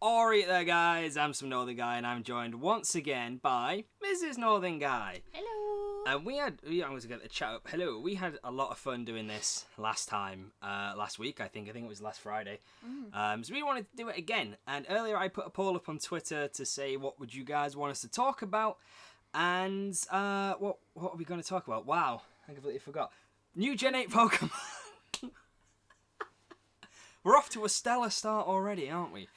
Alreet there, guys. I'm some Northern Guy, and I'm joined once again by Mrs. Northern Guy. Hello. And I'm going to get the chat up. Hello. We had a lot of fun doing this last week. I think it was last Friday. So we wanted to do it again. And earlier I put a poll up on Twitter to say what would you guys want us to talk about. And what are we going to talk about? Wow, I completely forgot. New Gen 8 Pokemon. We're off to a stellar start already, aren't we?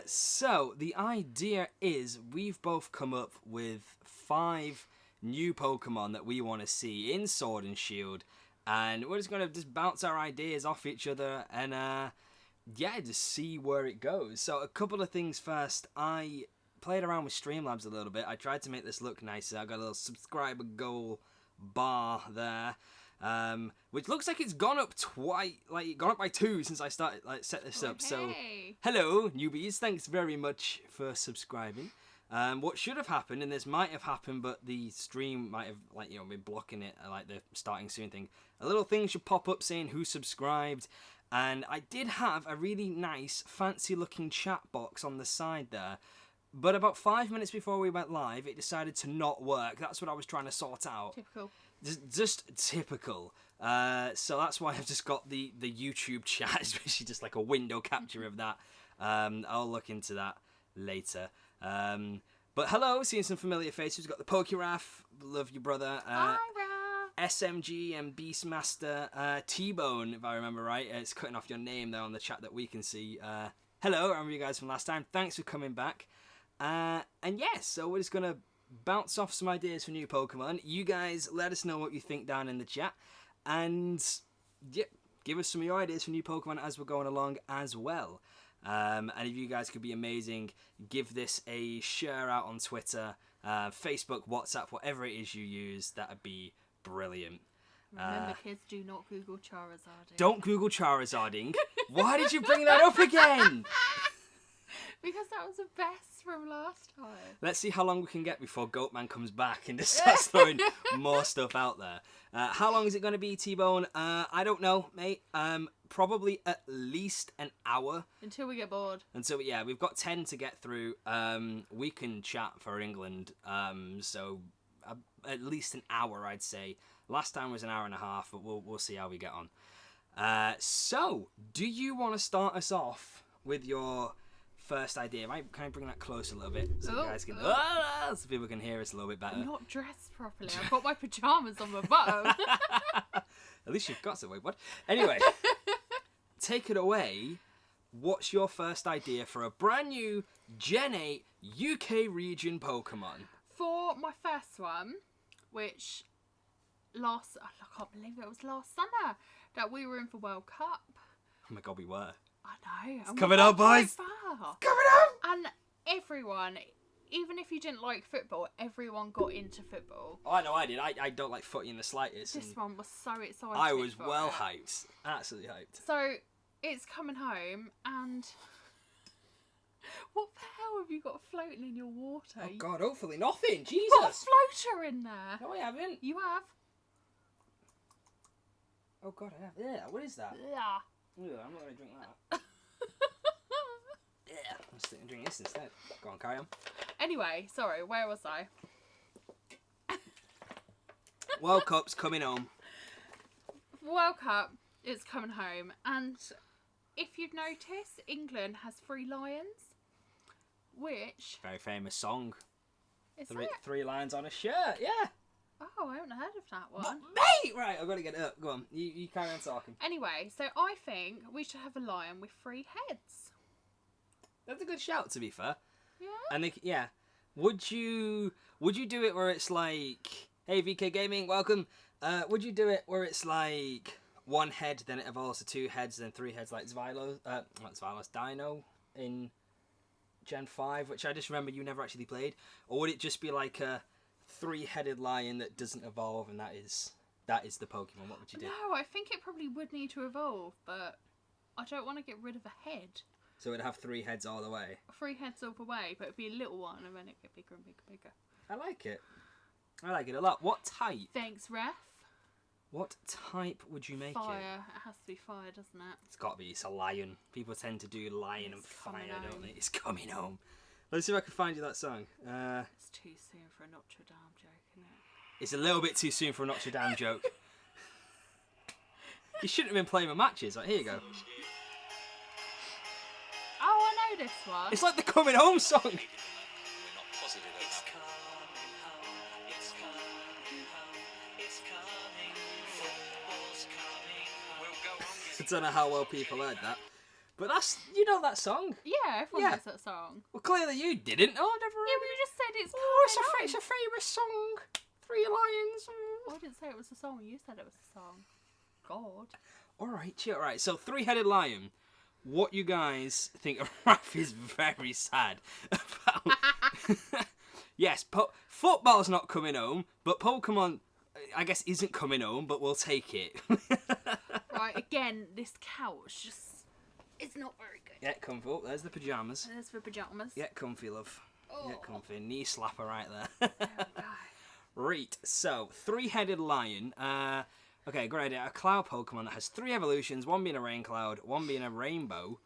So the idea is we've both come up with 5 new Pokemon that we want to see in Sword and Shield, and we're just going to bounce our ideas off each other and just see where it goes. So a couple of things first. I played around with Streamlabs a little bit. I tried to make this look nicer. I got a little subscriber goal bar there. Which looks like it's gone up by 2 since I started set this up. So, hello newbies, thanks very much for subscribing. What should have happened, and this might have happened, but the stream might have been blocking it, like the starting soon thing. A little thing should pop up saying who subscribed, and I did have a really nice, fancy-looking chat box on the side there. But about 5 minutes before we went live, it decided to not work. That's what I was trying to sort out. Typical. Just typical. So that's why I've just got the YouTube chat. It's basically just like a window capture of that. I'll look into that later. But hello, seeing some familiar faces. We've got the Pokéraf. Love you, brother. Hi, Ra. SMG and Beastmaster. T-Bone, if I remember right. It's cutting off your name there on the chat that we can see. Hello, I remember you guys from last time. Thanks for coming back. And yes, so we're just going to bounce off some ideas for new Pokemon. You guys let us know what you think down in the chat. And yeah, give us some of your ideas for new Pokemon as we're going along as well. And if you guys could be amazing, give this a share out on Twitter, Facebook, WhatsApp, whatever it is you use. That would be brilliant. Remember, kids, do not Google Charizarding. Don't Google Charizarding. Why did you bring that up again? Because that was the best from last time. Let's see how long we can get before Goatman comes back and just starts throwing more stuff out there. How long is it going to be, T-Bone? I don't know, mate. Probably at least an hour. Until we get bored. Yeah, we've got 10 to get through. We can chat for England. So at least an hour, I'd say. Last time was an hour and a half, but we'll see how we get on. So, do you want to start us off with your first idea? Can I bring that close a little bit so you guys can so people can hear us a little bit better? I'm not dressed properly. I've got my pajamas on my bottom. At least you've got some way, bud. Anyway, take it away. What's your first idea for a brand new Gen 8 UK region Pokemon? For my first one, which I can't believe it was last summer that we were in for World Cup. Oh my god, we were. I know. It's coming up, boys. Coming up. And everyone, even if you didn't like football, everyone got into football. Oh, I know I did. I don't like footy in the slightest. This one was so exciting. I was well hyped. Absolutely hyped. So, it's coming home, and what the hell have you got floating in your water? Oh god, hopefully nothing. Jesus. You've got a floater in there. No, I haven't. You have. Oh god, I have. Yeah, what is that? Yeah. Ugh, I'm not going to drink that. Yeah, I'm just drinking this instead. Go on, carry on. Anyway, sorry, where was I? World Cup's coming home. World Cup is coming home, and if you've noticed, England has 3 lions, which... Very famous song. Is Three lines on a shirt, yeah. Oh, I haven't heard of that one. But, mate! Right, I've got to get it up. Go on, you carry on talking. Anyway, so I think we should have a lion with 3 heads. That's a good shout, to be fair. Yeah? And yeah. Would you do it where it's like, hey, VK Gaming, welcome. Would you do it where it's like 1 head, then it evolves to 2 heads, then 3 heads like Dino in Gen 5, which I just remember you never actually played? Or would it just be like a 3-headed lion that doesn't evolve, and that is the Pokemon? What would you do? No, I think it probably would need to evolve, but I don't want to get rid of a head. So it'd have 3 heads all the way? 3 heads all the way, but it'd be a little one, and then it'd get bigger and bigger and bigger. I like it. I like it a lot. What type? Thanks, Ref. What type would you make Fire. it? It has to be fire, doesn't it? It's got to be. It's a lion. People tend to do lion and It's fire, coming don't home. they? It's coming home. Let's see if I can find you that song. It's too soon for a Notre Dame joke, isn't it? It's a little bit too soon for a Notre Dame joke. You shouldn't have been playing my matches. Right, here you go. Oh, I know this one. It's like the coming home song. We're not positive it's coming home, it's coming home, it's coming, football's coming home. We'll go on I don't know how well people heard that. But that's, you know that song. Yeah, everyone Yeah. knows that song. Well, clearly you didn't. Oh, I've never Yeah, heard but it. you just said it's Oh, coming it's a home. famous song. Three Lions. I didn't say it was a song. You said it was a song. God. All right, chill. All right. So, three-headed lion. What you guys think Raph is very sad about? Yes, football's not coming home, but Pokemon, I guess, isn't coming home. But we'll take it. Right, again, this couch just is not very good. Yeah, comfy. Oh, there's the pajamas. There's for pyjamas. Yeah, comfy, love. Yeah, Oh. comfy. Knee slapper right there. There we go. Right, so three-headed lion. Okay, great idea. A cloud Pokemon that has three evolutions, one being a rain cloud, one being a rainbow,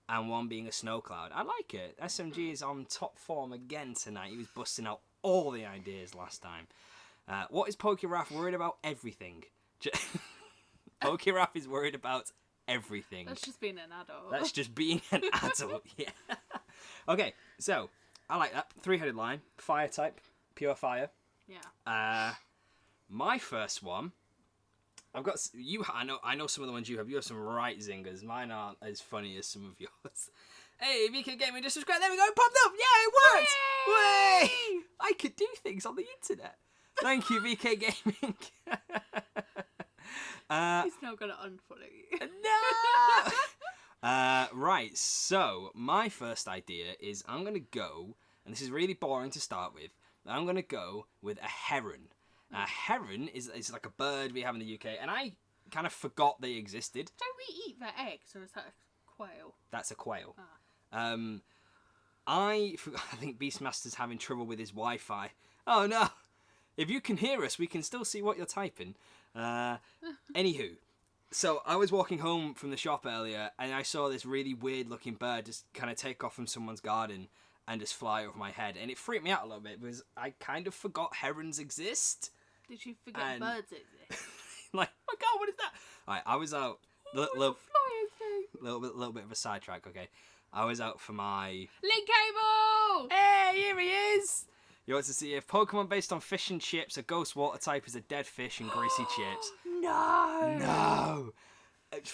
and one being a snow cloud. I like it. SMG is on top form again tonight. He was busting out all the ideas last time. What is Pokéraph worried about? Everything. Pokéraph is worried about everything. That's just being an adult. That's just being an adult, yeah. Okay, so, I like that. Three-headed lion, fire type, pure fire. Yeah. My first one, I've got you. I know some of the ones you have. You have some right zingers. Mine aren't as funny as some of yours. Hey, if you can get me to subscribe, there we go. It popped up. Yeah, it worked. Way! I could do things on the internet. Thank you, VK Gaming. He's not going to unfollow you. No. Right. So my first idea is I'm gonna go, and this is really boring to start with. I'm going to go with a heron. A heron is like a bird we have in the UK, and I kind of forgot they existed. Don't we eat their eggs, or is that a quail? That's a quail. Ah. I think Beastmaster's having trouble with his Wi-Fi. Oh no! If you can hear us, we can still see what you're typing. Anywho, so I was walking home from the shop earlier, and I saw this really weird-looking bird just kind of take off from someone's garden and just fly over my head, and it freaked me out a little bit because I kind of forgot herons exist. Did you forget And- birds exist? Like, oh my god, what is that? Alright, I was out. What's a flying thing? Little bit of a sidetrack. Okay, I was out for my. Link cable! Hey, here he is. You want to see if Pokemon based on fish and chips, a ghost water type is a dead fish and greasy chips. No! No.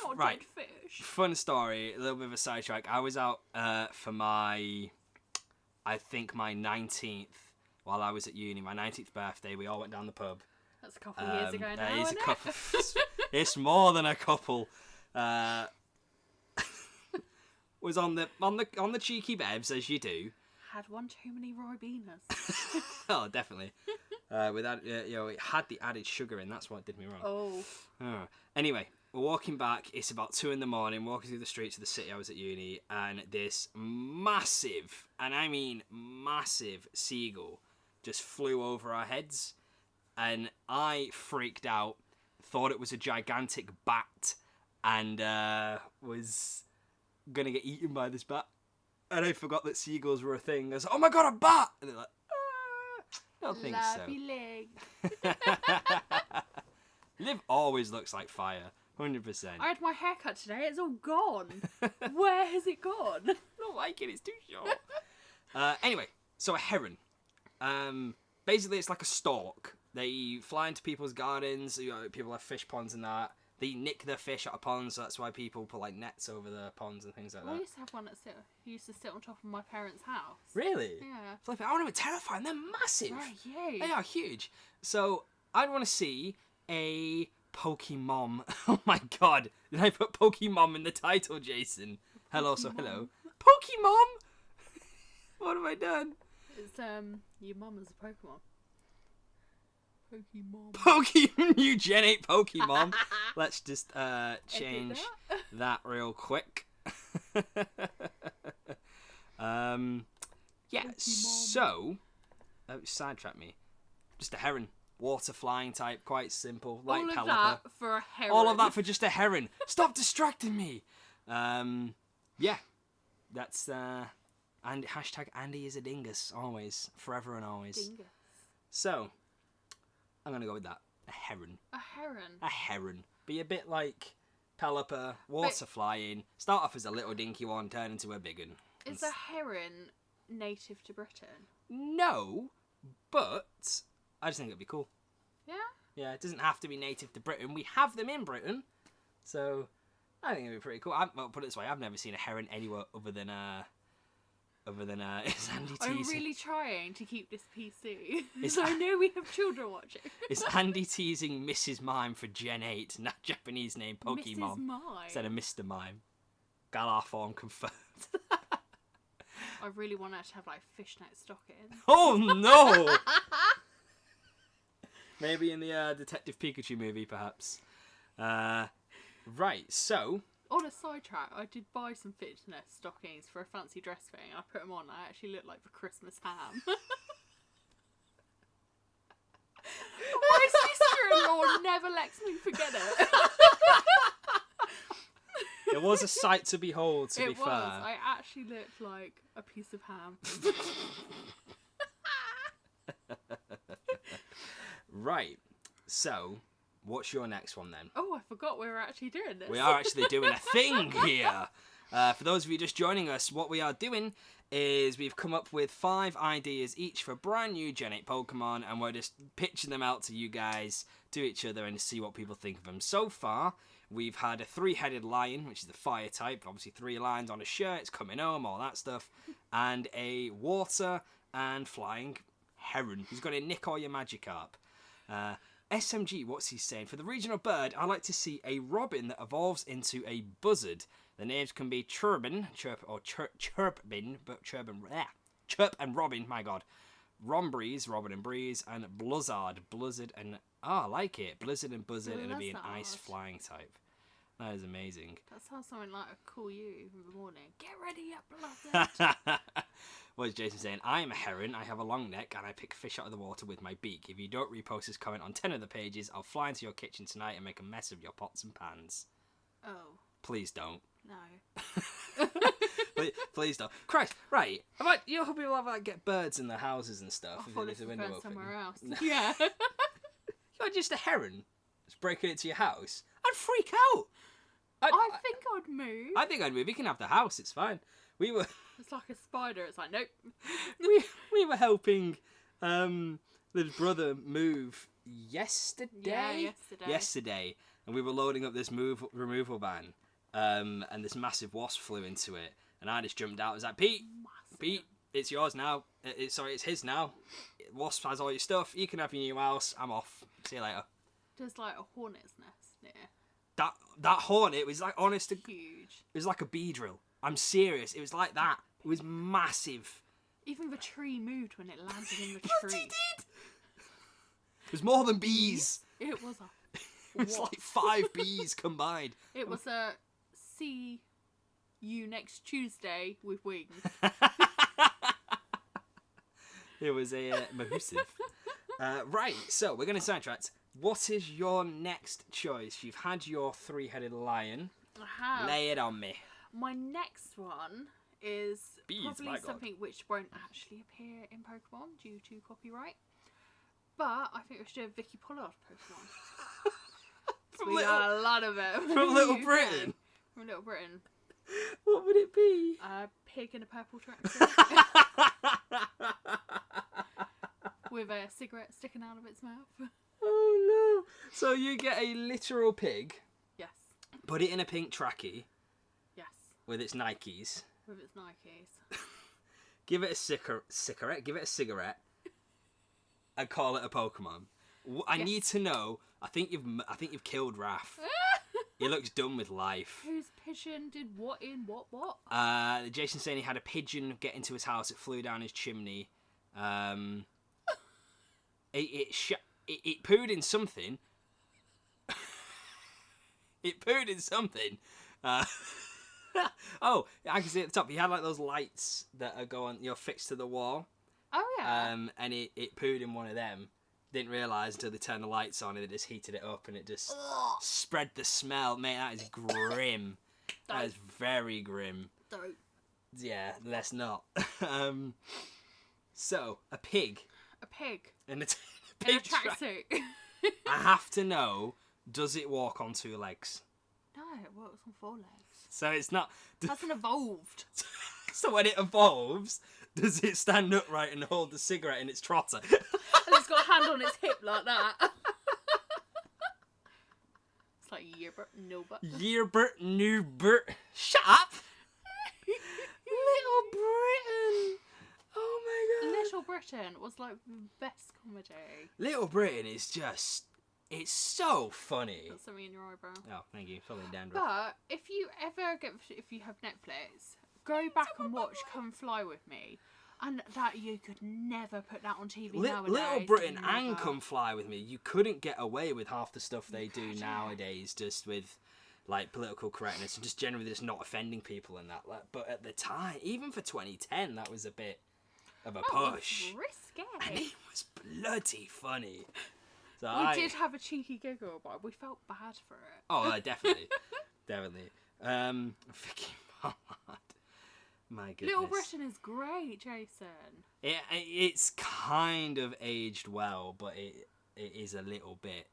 Not Right. dead fish. Fun story. A little bit of a sidetrack. I was out for my, I think my 19th. While I was at uni, my 19th birthday, we all went down the pub. That's a couple of years ago now, That is isn't a it? couple. It's more than a couple. Was on the cheeky bebs as you do. Had one too many Ribena. Oh, definitely. With that, it had the added sugar in. That's what did me wrong. Oh. Oh. Anyway, we're walking back. It's about 2 a.m. Walking through the streets of the city I was at uni, and this massive, and I mean massive, seagull just flew over our heads, and I freaked out. Thought it was a gigantic bat, and was gonna get eaten by this bat. And I forgot that seagulls were a thing. I was like, oh my god, a bat! And they're like, I don't think Lovely so. leg. Liv always looks like fire, 100%. I had my haircut today. It's all gone. Where has it gone? I don't like it, it's too short. Anyway, so a heron. Basically, it's like a stork. They fly into people's gardens. People have fish ponds and that. They nick their fish out of ponds, so that's why people put like nets over the ponds and things like I that. used to have one who used to sit on top of my parents' house. Really? Yeah. Flipping, I want to be terrifying. They're massive. Right, They yeah. are huge. So I'd want to see a Pokemon. Oh my god! Did I put Pokemon in the title, Jason? Hello, so hello. Pokemon. What have I done? It's your mum is a Pokemon. Pokemon. Pokemon, you Gen 8 Pokemon. Let's just change that. that real quick. Yeah, Pokemon. so sidetrack me. Just a heron. water flying type, quite simple, like All of Pelipper. that for a heron. All of that for just a heron. Stop distracting me. Yeah, that's and hashtag Andy is a dingus, always, forever and always. Dingus. So, I'm gonna go with that. A heron. A heron. A heron. Be a bit like Pelipper, water flying. Start off as a little dinky one, turn into a big one. Is a heron native to Britain? No, but I just think it'd be cool. Yeah? Yeah, it doesn't have to be native to Britain. We have them in Britain, so I think it'd be pretty cool. Well, put it this way, I've never seen a heron anywhere other than is Andy I'm teasing? really trying to keep this PC. Is So I know we have children watching. Is Andy teasing Mrs. Mime for Gen 8, not Japanese name Pokemon, Mrs. Mime. instead of Mr. Mime? Galar form confirmed. I really want her to have like fishnet stockings. Oh no! Maybe in the Detective Pikachu movie, perhaps. Right, so On a sidetrack, I did buy some fishnet stockings for a fancy dress thing. I put them on. I actually look like the Christmas ham. My sister-in-law never lets me forget it. it was a sight to behold. To be It was. fair, I actually looked like a piece of ham. right. So, what's your next one then? Oh, I forgot we were actually doing this. We are actually doing a thing here. For those of you just joining us, what we are doing is we've come up with 5 ideas each for brand new Gen 8 Pokemon, and we're just pitching them out to you guys, to each other, and see what people think of them. So far, we've had a 3-headed lion, which is the fire type, obviously 3 lions on a shirt, it's coming home, all that stuff, and a water and flying heron who's going to nick all your Magikarp. SMG, what's he saying? For the regional bird, I like to see a robin that evolves into a buzzard. The names can be Chirpin, Chirpin, but Chirp and Robin, my god. Rombreeze, Robin and Breeze, and Blizzard, and... I like it. Blizzard and Buzzard, and it'll be an ice flying type. That is amazing. That sounds something like a call you in the morning. Get ready, you blood. What is Jason saying? I am a heron, I have a long neck, and I pick fish out of the water with my beak. If you don't repost this comment on 10 of the pages, I'll fly into your kitchen tonight and make a mess of your pots and pans. Oh, Please don't. no. Please don't. Christ, right. You know how people have, like, get birds in their houses and stuff? I if thought they leave this the was window going open. somewhere else. No. Yeah. You're just a heron. Just breaking into your house. I'd freak out. I think I'd move. I think I'd move. We can have the house. It's fine. We were It's like a spider. It's like, nope. we were helping the brother move yesterday. Yeah, Yesterday, and we were loading up this removal van, and this massive wasp flew into it, and I just jumped out. I was like, Pete, it's yours now. It's his now. Wasp has all your stuff. You can have your new house. I'm off. See you later. There's like a hornet's nest near. That hornet was like honest to. Huge. It was like a bee drill. I'm serious. It was like that. It was massive. Even the tree moved when it landed in the Yes, tree. it did. It was more than bees. It was a. It was like 5 bees combined. It was a see you next Tuesday with wings. It was a mahusive. Right, so we're going to sidetrack. What is your next choice? You've had your 3-headed lion. I have. Lay it on me. My next one is Bees, probably my God. something which won't actually appear in Pokemon due to copyright. But I think we should do a Vicky Pollard Pokemon. We got a lot of it. From Little Britain. From Little Britain. What would it be? A pig in a purple tracksuit. With a cigarette sticking out of its mouth. Oh no. So you get a literal pig, Yes. put it in a pink trackie Yes. with its Nikes, With its Nikes. give it a cigarette, give it a cigarette, and call it a Pokemon. I Yes. need to know. I think you've killed Raph. He looks done with life. Whose pigeon did what in what? Jason's saying he had a pigeon get into his house. It flew down his chimney. It pooed in something. It pooed in something. Oh, I can see at the top. He had like those lights that are fixed to the wall. Oh yeah. And it pooed in one of them. Didn't realise until they turned the lights on and they just heated it up and it just spread the smell. Mate, that is grim. That is very grim. Don't. Yeah, let's not. So, a pig. A pig. And a In a pig tracksuit. I have to know, does it walk on 2 legs? No, it works on 4 legs. So it's not... Hasn't evolved. So when it evolves, does it stand upright and hold the cigarette in its trotter? And it's got a hand on its hip like that. It's like yearbert, nobert. Yearbert, Newbert. Shut up! Little Britain! Oh my god. Little Britain was like the best comedy. Little Britain is just... It's so funny. Got something in your eyebrow. Oh, thank you. Something dandruff. But if you have Netflix, go back and watch Come Fly With Me. And that you could never put that on TV nowadays. Little Britain Never. and Come Fly With Me, you couldn't get away with half the stuff they do nowadays, just with like political correctness and just generally just not offending people and that. But at the time, even for 2010, that was a bit of a push. It was risque. And it was bloody funny. So We did have a cheeky giggle, but we felt bad for it. Oh, definitely. Definitely. Vicky Pollard. My goodness. Little Britain is great, Jason. It's kind of aged well, but it is a little bit.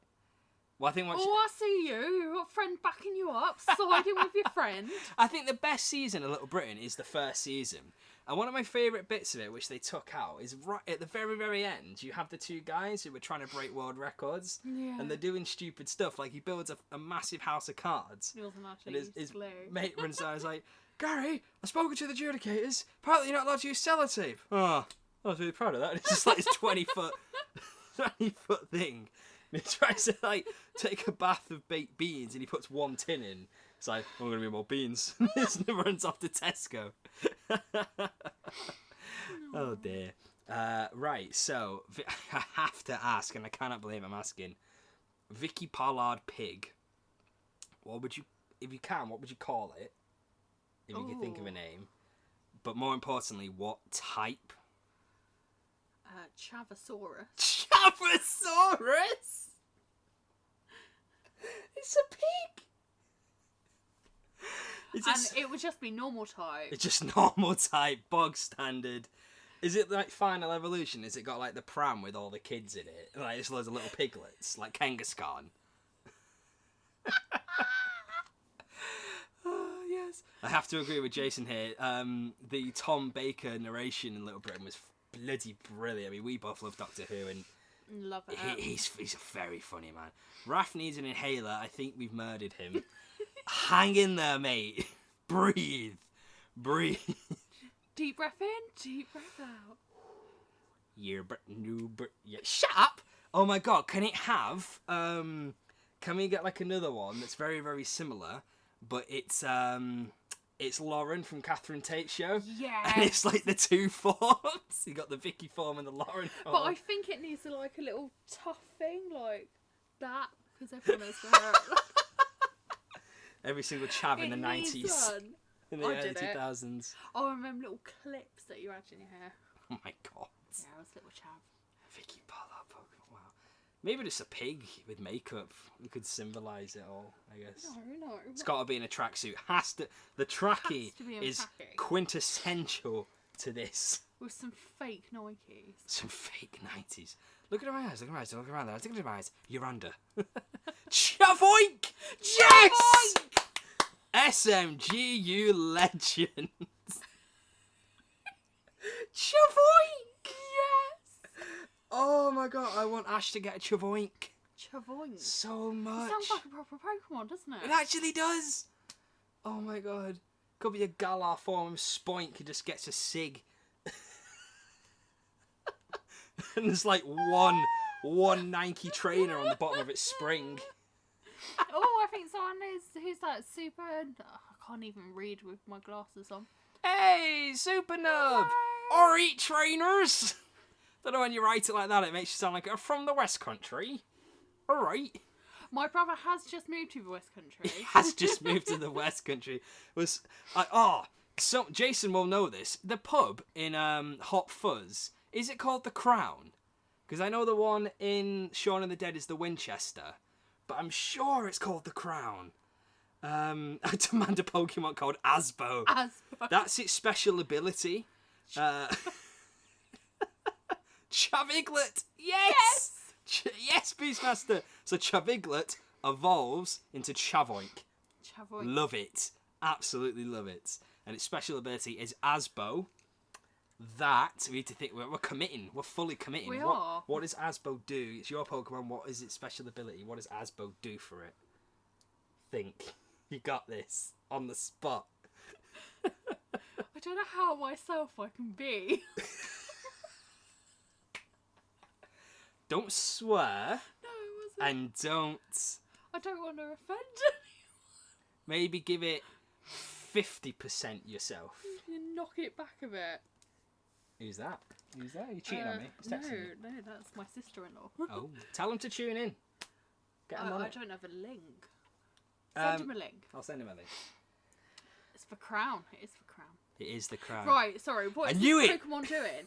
Well, I think what I see you. You've got a friend backing you up, siding with your friend. I think the best season of Little Britain is the first season. And one of my favourite bits of it, which they took out, is right at the very, very end. You have the 2 guys who were trying to break world records. Yeah. And they're doing stupid stuff. Like, he builds a massive house of cards. He wasn't And actually his glue. mate runs down and is like, Gary, I've spoken to the adjudicators. Apparently you're not allowed to use sellotape. Oh, I was really proud of that. It's just like this 20-foot thing. And he tries to, like, take a bath of baked beans and he puts 1 tin in. It's like, I'm going to be more beans. He runs off to Tesco. Oh, dear. Right, so, I have to ask, and I cannot believe I'm asking. Vicky Pollard pig. What would you, if you can, what would you call it? If you could think of a name. But more importantly, what type? Chavosaurus. Chavosaurus? It's a pig. And it would just be normal type. It's just normal type, bog standard. Is it like Final Evolution? Has it got like the pram with all the kids in it? Like there's loads of little piglets, like Kangaskhan. Oh, yes. I have to agree with Jason here. The Tom Baker narration in Little Britain was bloody brilliant. I mean, we both love Doctor Who, and Love it. he's a very funny man. Raph needs an inhaler. I think we've murdered him. Hang in there, mate. Breathe. Deep breath in, deep breath out. Yeah, shut up! Oh my god, can it have? Can we get like another one that's very, very similar, but it's Lauren from Catherine Tate's show. Yeah. And it's like the 2 forms. You got the Vicky form and the Lauren form. But I think it needs like a little tough thing like that because everyone knows the hair. Every single chav in the 90s. In the I early did it. 2000s. Oh, I remember little clips that you had in your hair. Oh my god. Yeah, I was a little chav. Vicky Pollard Pokemon. Wow. Maybe just a pig with makeup. We could symbolise it all, I guess. No. It's got to be in a tracksuit. The trackie Has to be in is trackie. quintessential to this. With some fake Nikes. Some fake 90s. Look at my eyes, look at my eyes, look around there. Look at my eyes. You're under. Chavoink! Yes! SMG, you legend. Chavoink! Yes! Oh my god, I want Ash to get a Chavoink. Chavoink. So much. It sounds like a proper Pokemon, doesn't it? It actually does. Oh my god. Could be a Galar form of Spoink who just gets a Sig. And there's like one Nike trainer on the bottom of its spring. Oh, I think someone is. Who's that? Super. I can't even read with my glasses on. Hey, Super Nub! Alreet trainers! Don't know when you write it like that, it makes you sound like from the West Country. Alright. My brother has just moved to the West Country. He has just moved to the West Country. Jason will know this. The pub in Hot Fuzz, is it called the Crown? Because I know the one in Shaun of the Dead is the Winchester, but I'm sure it's called the Crown. I demand a Pokemon called Asbo. Asbo. That's its special ability. Chaviglet! Yes! Yes, Beastmaster! So Chaviglet evolves into Chavoink. Chavoy. Love it. Absolutely love it. And its special ability is Asbo. That, we need to think, we're committing. We're fully committing. We what, are. What does Asbo do? It's your Pokemon. What is its special ability? What does Asbo do for it? Think. You got this. On the spot. I don't know how myself I can be. Don't swear. No, it wasn't. And don't... I don't want to offend Maybe give it 50% yourself. anyone. Knock it back a bit. Who's that? Who's that? Are you cheating on me? He's texting me. No, that's my sister-in-law. Oh, tell him to tune in. Get him on I it. don't have a link. Send him a link. I'll send him a link. It's for Crown. It is for Crown. It is the Crown. Right, sorry. What I is knew this it! Pokemon doing?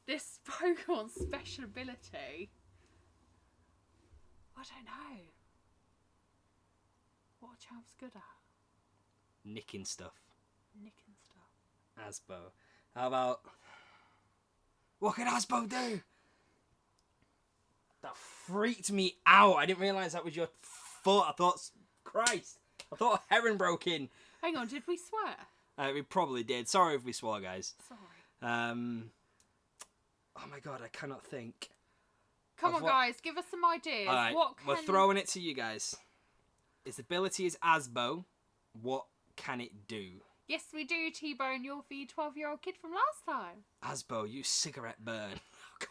This Pokemon's special ability... I don't know. What are Chav's good at? Nicking stuff. Nicking stuff. Asbo. How about... What can Asbo do? That freaked me out. I didn't realise that was your foot. I thought... Christ. I thought a heron broke in. Hang on, did we swear? We probably did. Sorry if we swore, guys. Sorry. Oh my god, I cannot think. Come on, what- guys, give us some ideas. Alright, What can... we're throwing it to you guys. Its ability is Asbo. What can it do? Yes, we do, T-Bone. You're the 12-year-old kid from last time. Asbo, you cigarette burn. Oh god.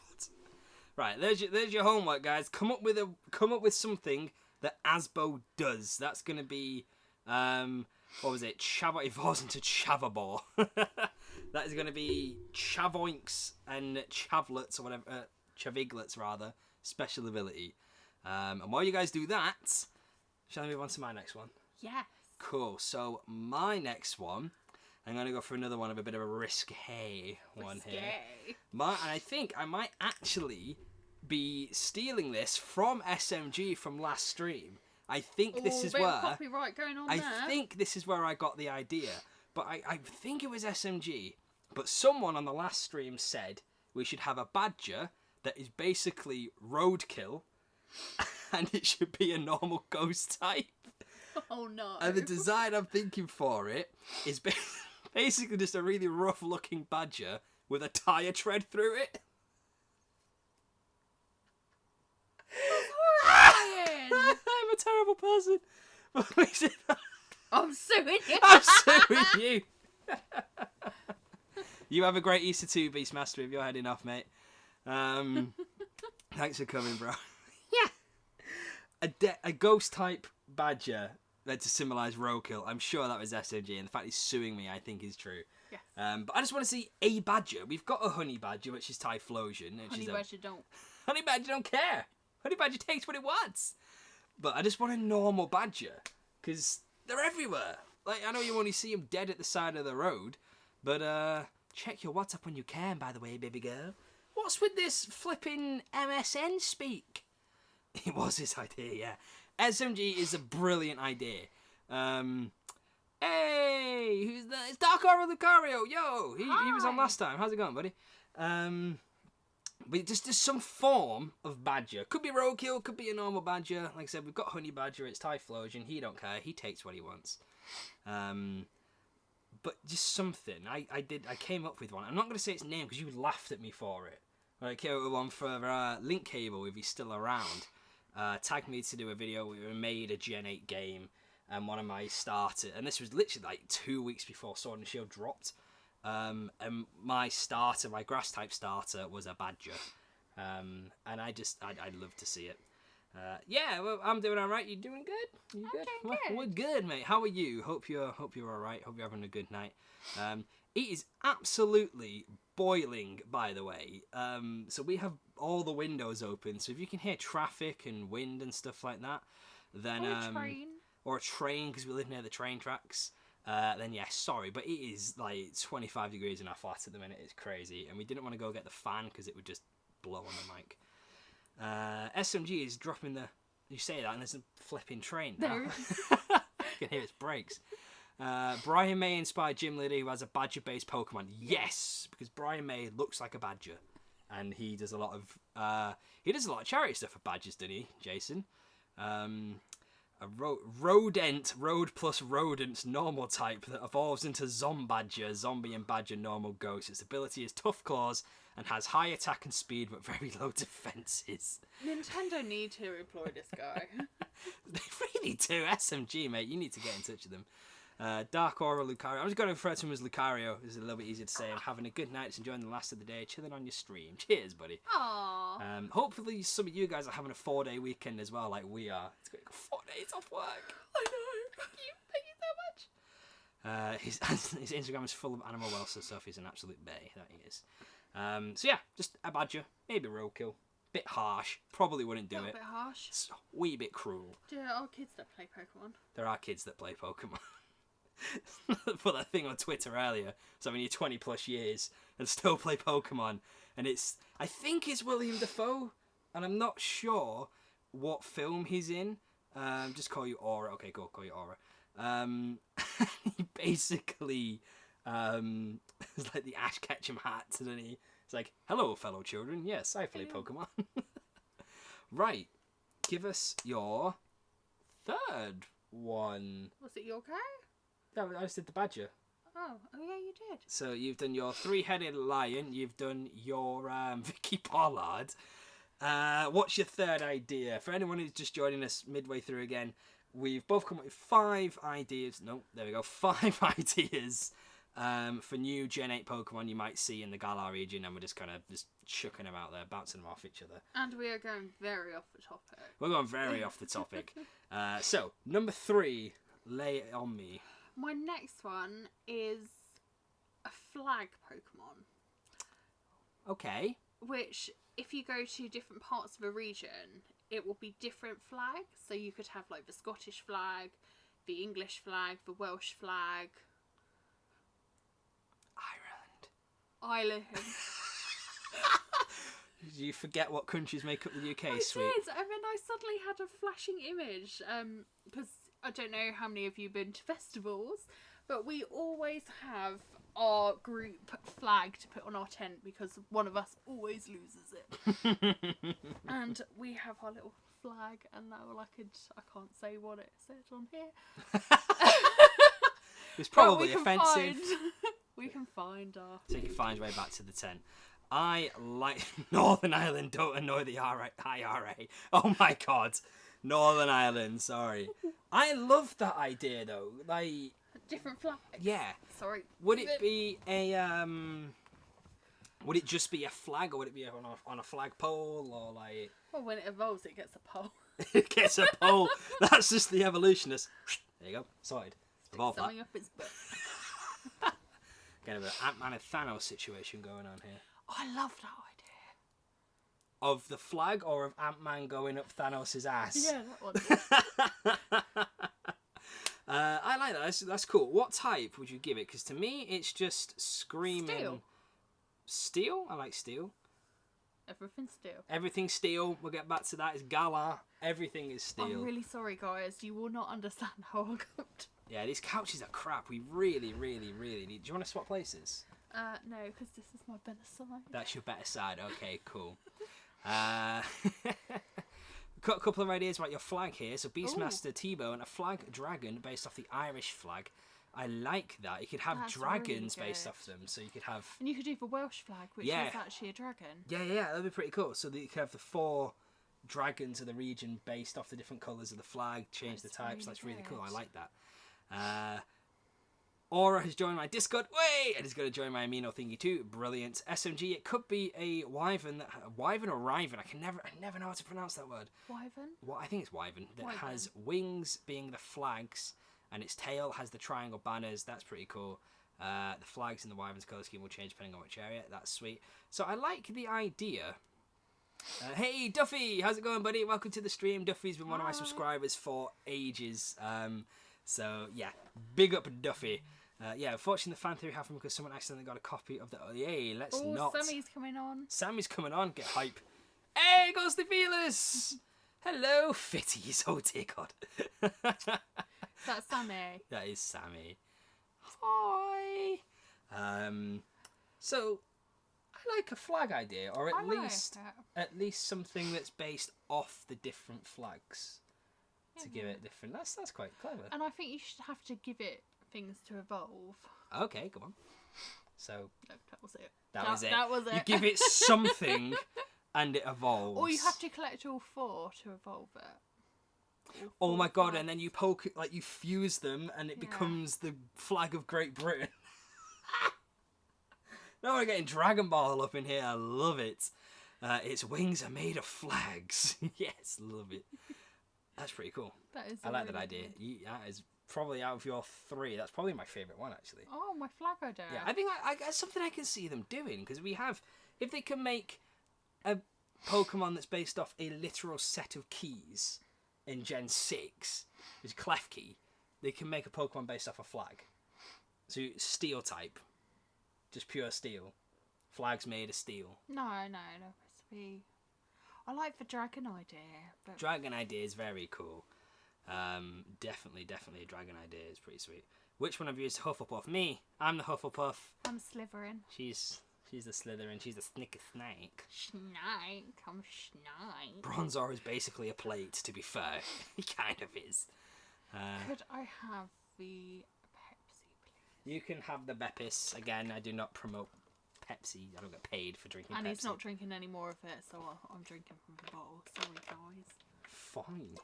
Right, there's your homework, guys. Come up with something that Asbo does. That's gonna be what was it? Chavo evolves into Chavabor. That is gonna be Chavoinks and Chavlets or whatever, Chaviglets rather. Special ability. And while you guys do that, shall I move on to my next one? Yes. Cool. So my next one, I'm gonna go for another one of a bit of a risque one here. And I think I might actually be stealing this from SMG from last stream. I think this is bit where of copyright going on I there. think this is where I got the idea. But I think it was SMG. But someone on the last stream said we should have a badger that is basically roadkill, and it should be a normal ghost type. Oh no. And the design I'm thinking for it is basically just a really rough looking badger with a tyre tread through it. Ryan! I'm a terrible person. I'm suing you. I'm suing you. You have a great Easter too, Beastmaster, if you're heading off, mate. Thanks for coming, bro. Yeah. A ghost type badger meant to symbolise roadkill. I'm sure that was SMG, and the fact he's suing me, I think, is true. Yes. But I just want to see a badger. We've got a honey badger, which is Typhlosion. Honey badger don't. Honey badger don't care. Honey badger takes what it wants. But I just want a normal badger, because they're everywhere. Like, I know you only see them dead at the side of the road, but check your WhatsApp when you can, by the way, baby girl. What's with this flipping MSN speak? It was his idea, yeah. SMG is a brilliant idea. Hey, who's that? It's Dark Aura Lucario. Yo, he was on last time. How's it going, buddy? But just some form of badger. Could be roadkill, could be a normal badger. Like I said, we've got honey badger. It's Typhlosion. He don't care. He takes what he wants. But just something. I came up with one. I'm not going to say its name because you laughed at me for it. I came up with one for Link Cable if he's still around. Tagged me to do a video. We made a Gen 8 game, and one of my starters, and this was literally like 2 weeks before Sword and Shield dropped. And my starter, my grass type starter, was a badger. And I'd love to see it. Yeah, well, I'm doing alright. You doing good? You good? doing good. We're good, mate. How are you? Hope you're alright. Hope you're having a good night. It is absolutely boiling, by the way. So we have all the windows open. So if you can hear traffic and wind and stuff like that, then Or or a train. a train because we live near the train tracks. Then yeah, sorry, but it is like 25 degrees in our flat at the minute. It's crazy, and we didn't want to go get the fan because it would just blow on the mic. SMG is dropping the... You say that and there's a flipping train now. There is. You can hear its brakes. Brian May inspired gym leader who has a badger-based Pokemon. Yes, because Brian May looks like a badger, and he does a lot of charity stuff for badgers, doesn't he, Jason? A road plus rodent's normal type that evolves into Zombadger, zombie and badger normal ghost. Its ability is tough claws and has high attack and speed but very low defenses. Nintendo need to employ this guy. They really do. SMG, mate, you need to get in touch with them. Dark Aura Lucario. I'm just going to refer to him as Lucario. It's a little bit easier to say. I'm having a good night. It's enjoying the last of the day. Chilling on your stream. Cheers, buddy. Aww. Hopefully some of you guys are having a 4-day weekend as well, like we are. It's got 4 days off work. I know. Thank you so His much. his Instagram is full of animal welfare stuff. He's an absolute bay. That he is. So yeah, just a badger. Maybe roadkill. Bit harsh. Probably wouldn't do A little it. bit harsh. It's a wee bit cruel. There are kids that play Pokemon. There are kids that play Pokemon. Put that thing on Twitter earlier. So when you're 20 plus years and still play Pokemon, and I think it's William Dafoe, and I'm not sure what film he's in. Just call you Aura. Okay, cool. Call you Aura. He basically it's like the Ash Ketchum hat, doesn't he? It's like, hello, fellow children. Yes, I play Pokemon. Right, give us your third one. Was it your go? No, I just did the badger. Oh yeah, you did. So you've done your three-headed lion. You've done your Vicky Pollard. What's your third idea? For anyone who's just joining us midway through again, we've both come up with 5 ideas. No, there we go. 5 ideas for new Gen 8 Pokemon you might see in the Galar region, and we're just kind of just chucking them out there, bouncing them off each other. And we are going very off the topic. We're going very off the topic. So, number 3, lay it on me. My next one is a flag Pokemon. Okay. Which, if you go to different parts of a region, it will be different flags. So you could have like the Scottish flag, the English flag, the Welsh flag. Ireland. Did you forget what countries make up the UK, I sweet? did, and then I suddenly had a flashing image. Because I don't know how many of you have been to festivals, but we always have our group flag to put on our tent because one of us always loses it. And we have our little flag, and now I can't say what it said on here. It's probably offensive. We can find our... So you can find your way back to the tent. I like Northern Ireland. Don't annoy the IRA. Oh my god. Northern Ireland, sorry. I love that idea though. Like, different flags. yeah. Sorry. Would it be a would it just be a flag, or would it be on a flagpole, or like? Well, when it evolves, it gets a pole. It gets a pole. That's just the evolutionist. There you go. Sorted. Evolve that. Something up its butt. Get a bit of Ant-Man and Thanos situation going on here. Oh, I love that idea. Of the flag, or of Ant-Man going up Thanos' ass? Yeah, that one. I like that. That's cool. What type would you give it? Because to me, it's just screaming. Steel. Steel? I like steel. Everything's steel. Everything's steel. We'll get back to that. It's Galar. Everything is steel. I'm really sorry, guys. You will not understand how I got. Yeah, these couches are crap. We really, really, really need... Do you want to swap places? No, because this is my better side. That's your better side. Okay, cool. Got a couple of ideas about your flag here. So Beastmaster T-Bone, a flag dragon based off the Irish flag. I like that. You could have That's dragons really based good. off them. So you could have... And you could do the Welsh flag, which Yeah. is actually a dragon. Yeah, that'd be pretty cool. So that you could have the 4 dragons of the region based off the different colours of the flag, change That's the types. really That's really cool. I good. like that. Aura has joined my Discord. Wait! And is going to join my Amino thingy too. Brilliant. SMG, it could be a wyvern. Wyvern or Riven? I never know how to pronounce that word. Wyvern? Well, I think it's wyvern. That Wyvern. has wings being the flags, and its tail has the triangle banners. That's pretty cool. The flags in the wyvern's colour scheme will change depending on which area. That's sweet. So I like the idea. Hey Duffy, how's it going, buddy? Welcome to the stream. Duffy's been one of my Hi. subscribers for ages. So yeah, big up Duffy. Yeah, unfortunately the fan theory happened because someone accidentally got a copy of the... Yay, let's Oh, not... Sammy's coming on. Sammy's coming on. Get hype. Hey, Ghostly Feelers! Hello, Fitties. Oh, dear God. That's Sammy. That is Sammy. Hi. So, I like a flag idea, or I like it. at least something that's based off the different flags to give it different. That's quite clever. And I think you should have to give it things to evolve. Okay, come on. So No, that was it. that was it. That was it. You give it something, and it evolves. Or you have to collect all 4 to evolve it. Oh my God! And then you poke it, like you fuse them, and it Yeah. becomes the flag of Great Britain. Now we're getting Dragon Ball up in here. I love it. Its wings are made of flags. Yes, love it. That's pretty cool. That is. I like that really idea. good. That is probably out of your 3. That's probably my favourite one, actually. Oh, my flag idea. Yeah, I think that's something I can see them doing, because we have, if they can make a Pokemon that's based off a literal set of keys in Gen 6, which is Klefki, they can make a Pokemon based off a flag. So Steel type, just pure steel. Flags made of steel. No, recipe. I like the dragon idea, but Dragon idea is very cool. Definitely a dragon idea is pretty sweet. Which one of you is Hufflepuff? Me. I'm the Hufflepuff. I'm Slytherin. She's the Slytherin. She's the Snicker Snake. Snake. I'm Snake. Bronzor is basically a plate, to be fair. He kind of is. Could I have the Pepsi, please? You can have the Beppis. Again, I do not promote Pepsi. I don't get paid for drinking And Pepsi. he's not drinking any more of it, so I'm drinking from the bottle. Sorry, guys. Fine.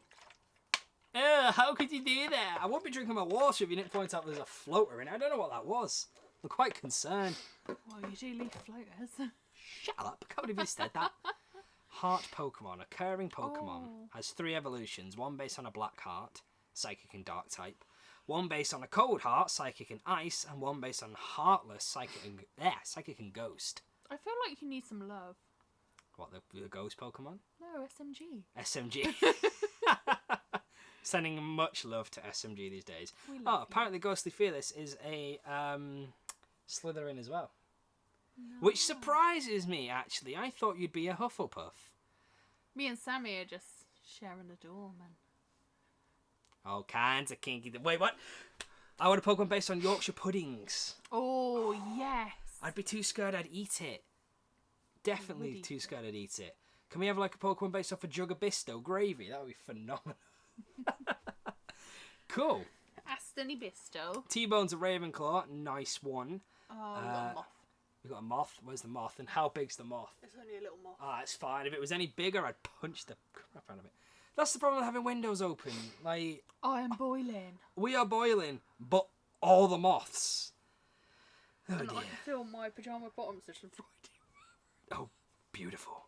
How could you do that? I won't be drinking my water if you didn't point out there's a floater in it. I don't know what that was. I'm quite concerned. Well, you do leave floaters. Shut up. I can't believe you said that. Heart Pokemon. Occurring Pokemon. Oh. Has 3 evolutions. 1 based on a black heart, psychic and dark type. 1 based on a cold heart, psychic and ice. And 1 based on heartless, psychic and ghost. I feel like you need some love. What, the ghost Pokemon? No, SMG. SMG. Sending much love to SMG these days. We Oh, love you. apparently Ghostly Fearless is a Slytherin as well. Which surprises me, actually. I thought you'd be a Hufflepuff. Me and Sammy are just sharing the dorm, and All kinds of kinky... Wait, what? I want a Pokemon based on Yorkshire puddings. oh yes. I'd be too scared I'd eat it. Definitely eat too it. scared I'd eat it. Can we have like a Pokemon based off a jug of Bisto gravy? That would be phenomenal. Cool. Astony Bisto. T-Bone's a Ravenclaw. Nice one. Oh, we got a moth. We've got a moth. Where's the moth? And how big's the moth? It's only a little moth. Ah, it's fine. If it was any bigger, I'd punch the crap out of it. That's the problem with having windows open. Like, I am boiling. we are boiling, but all the moths. Oh, And dear. I can feel my pyjama bottoms just right. Oh, beautiful.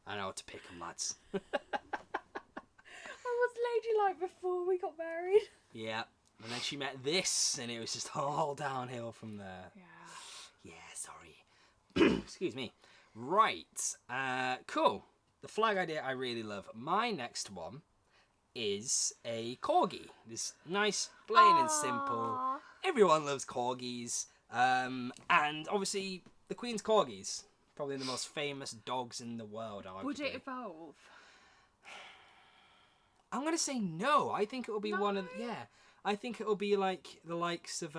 I know how to pick 'em, lads. I was ladylike before we got married. Yeah. And then she met this, and it was just all downhill from there. Yeah. Yeah, sorry. Excuse me. Right. Cool. The flag idea I really love. My next one is a corgi. This nice, plain and simple. Aww. Everyone loves corgis. And obviously, the Queen's corgis. Probably the most famous dogs in the world, arguably. Would it evolve? I'm going to say no. I think it will be one of... No? Yeah. I think it will be like the likes of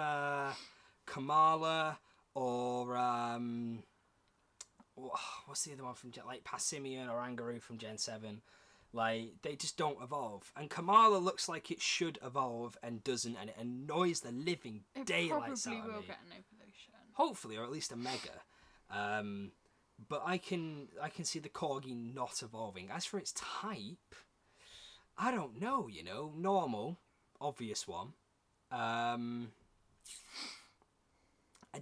Kamala or... what's the other one from Gen... Like Passimian or Angaroo from Gen 7. Like, they just don't evolve. And Kamala looks like it should evolve and doesn't, and it annoys the living It daylights probably out of will me. get an evolution. Hopefully, or at least a mega. But I can see the corgi not evolving. As for its type, I don't know. You know, normal, obvious one. I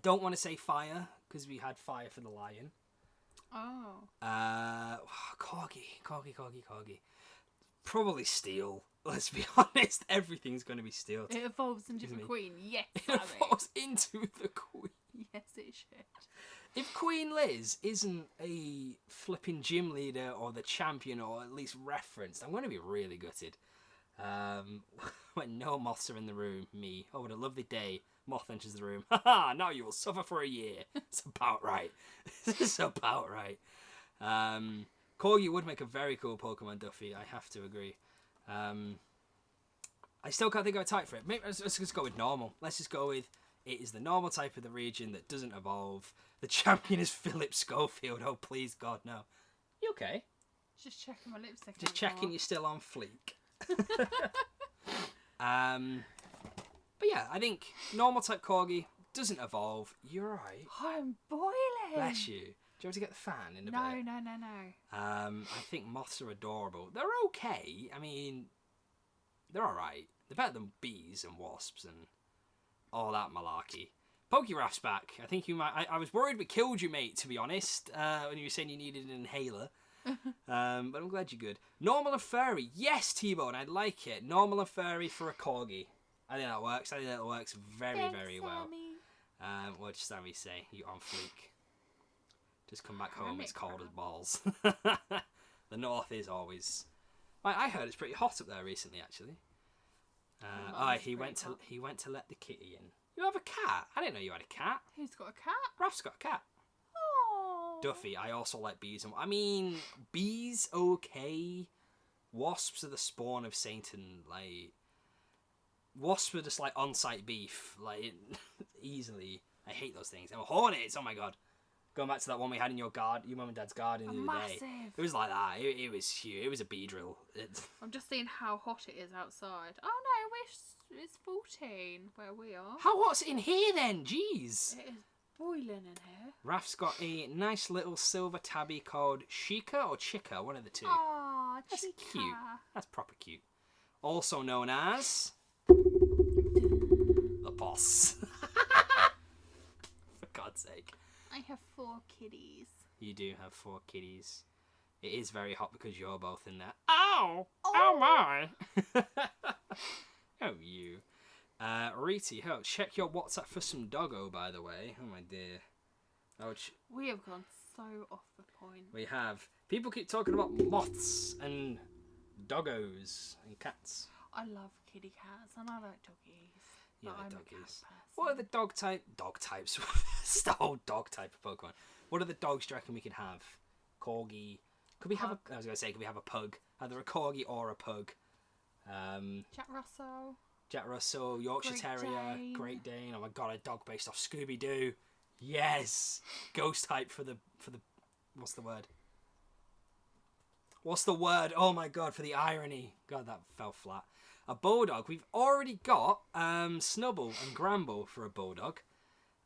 don't want to say fire because we had fire for the lion. Oh. Corgi. Probably steel. Let's be honest. Everything's going to be steel. It evolves into Excuse the me. queen. Yes, It Sammy. evolves into the queen. Yes, it should. If Queen Liz isn't a flipping gym leader or the champion or at least referenced, I'm going to be really gutted. When no moths are in the room, me. Oh, what a lovely day. Moth enters the room. Haha, now you will suffer for a year. It's about right. It's about right. Corgi would make a very cool Pokemon, Duffy. I have to agree. I still can't think of a type for it. Maybe, let's just go with normal. Let's just go with it is the normal type of the region that doesn't evolve. The champion is Philip Schofield. Oh, please, God, no. You okay? Just checking my lipstick. Just checking you're still on fleek. But yeah, I think normal type Corgi doesn't evolve. You're right. I'm boiling. Bless you. Do you want to get the fan in a bit? No. I think moths are adorable. They're okay. I mean, they're alright. They're better than bees and wasps and all that malarkey. Pokeraff's back. I think you might... I was worried we killed you, mate, to be honest, when you were saying you needed an inhaler. But I'm glad you're good. Normal and furry. Yes, T-Bone, I like it. Normal and furry for a Corgi. I think that works. I think that works very, very well. What did Sammy say? You on fleek. Just come back home, it's cold as balls. The north is always... I heard it's pretty hot up there recently, actually. He went to let the kitty in. You have a cat? I didn't know you had a cat. Who's got a cat? Ralph's got a cat. Oh. Duffy, I also like bees. I mean, bees, okay. Wasps are the spawn of Satan. Like, wasps are just like on-site beef. Like, easily. I hate those things. And hornets, oh my god. Going back to that one we had in your mum and dad's garden the other day. It was like that. It was huge. It was a bee drill. I'm just seeing how hot it is outside. Oh no, it's 14 where we are. How hot's it in here then? Jeez. It is boiling in here. Raf's got a nice little silver tabby called Chica or Chica, one of the two. Aw, That's Chica. cute. That's proper cute. Also known as... the boss. For God's sake. I have 4 kitties. You do have 4 kitties. It is very hot because you're both in there. Ow! Oh. Oh my! Oh, you. Reety, check your WhatsApp for some doggo, by the way. Oh my dear. We have gone so off the point. We have. People keep talking about moths and doggos and cats. I love kitty cats and I like doggies. Yeah, I'm doggies. a cat person. What are the dog types? It's the whole dog type of Pokemon. What are the dogs do you reckon we can have? Corgi. Could we have a... I was going to say, could we have a pug? Either a Corgi or a pug. Jack Russell, Yorkshire Terrier, Great Dane. Oh my god, a dog based off Scooby-Doo. Yes! Ghost type for the... What's the word? What's the word? Oh my god, for the irony. God, that fell flat. A Bulldog. We've already got Snubbull and Gramble for a Bulldog.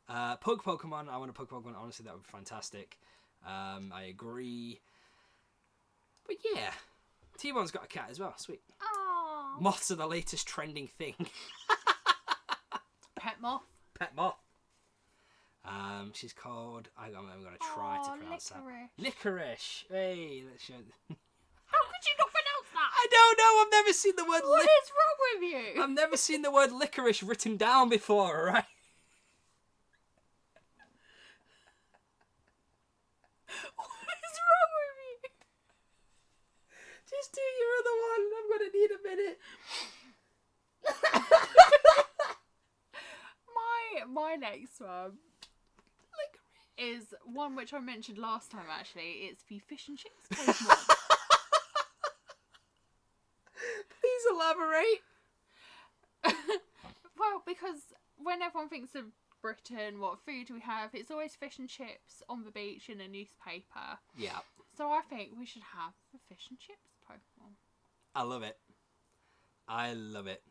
Pug Pokemon. I want a Pug Pokemon. Honestly, that would be fantastic. I agree. But yeah. T-Bone's got a cat as well. Sweet. Aww. Moths are the latest trending thing. Pet moth. Pet moth. She's called... I'm going to try to pronounce that. Licorice. Hey, let's show... How could you not pronounce that? I don't know. I've never seen the word... What is wrong with you? I've never seen the word licorice written down before, alright? What is wrong with you? Just do your other one. I'm going to need a minute. My next one is one which I mentioned last time, actually. It's the fish and chips Pokemon. Please elaborate. Well, because when everyone thinks of Britain, what food do we have? It's always fish and chips on the beach in a newspaper. Yeah. So I think we should have the fish and chips Pokemon. I love it. I love it.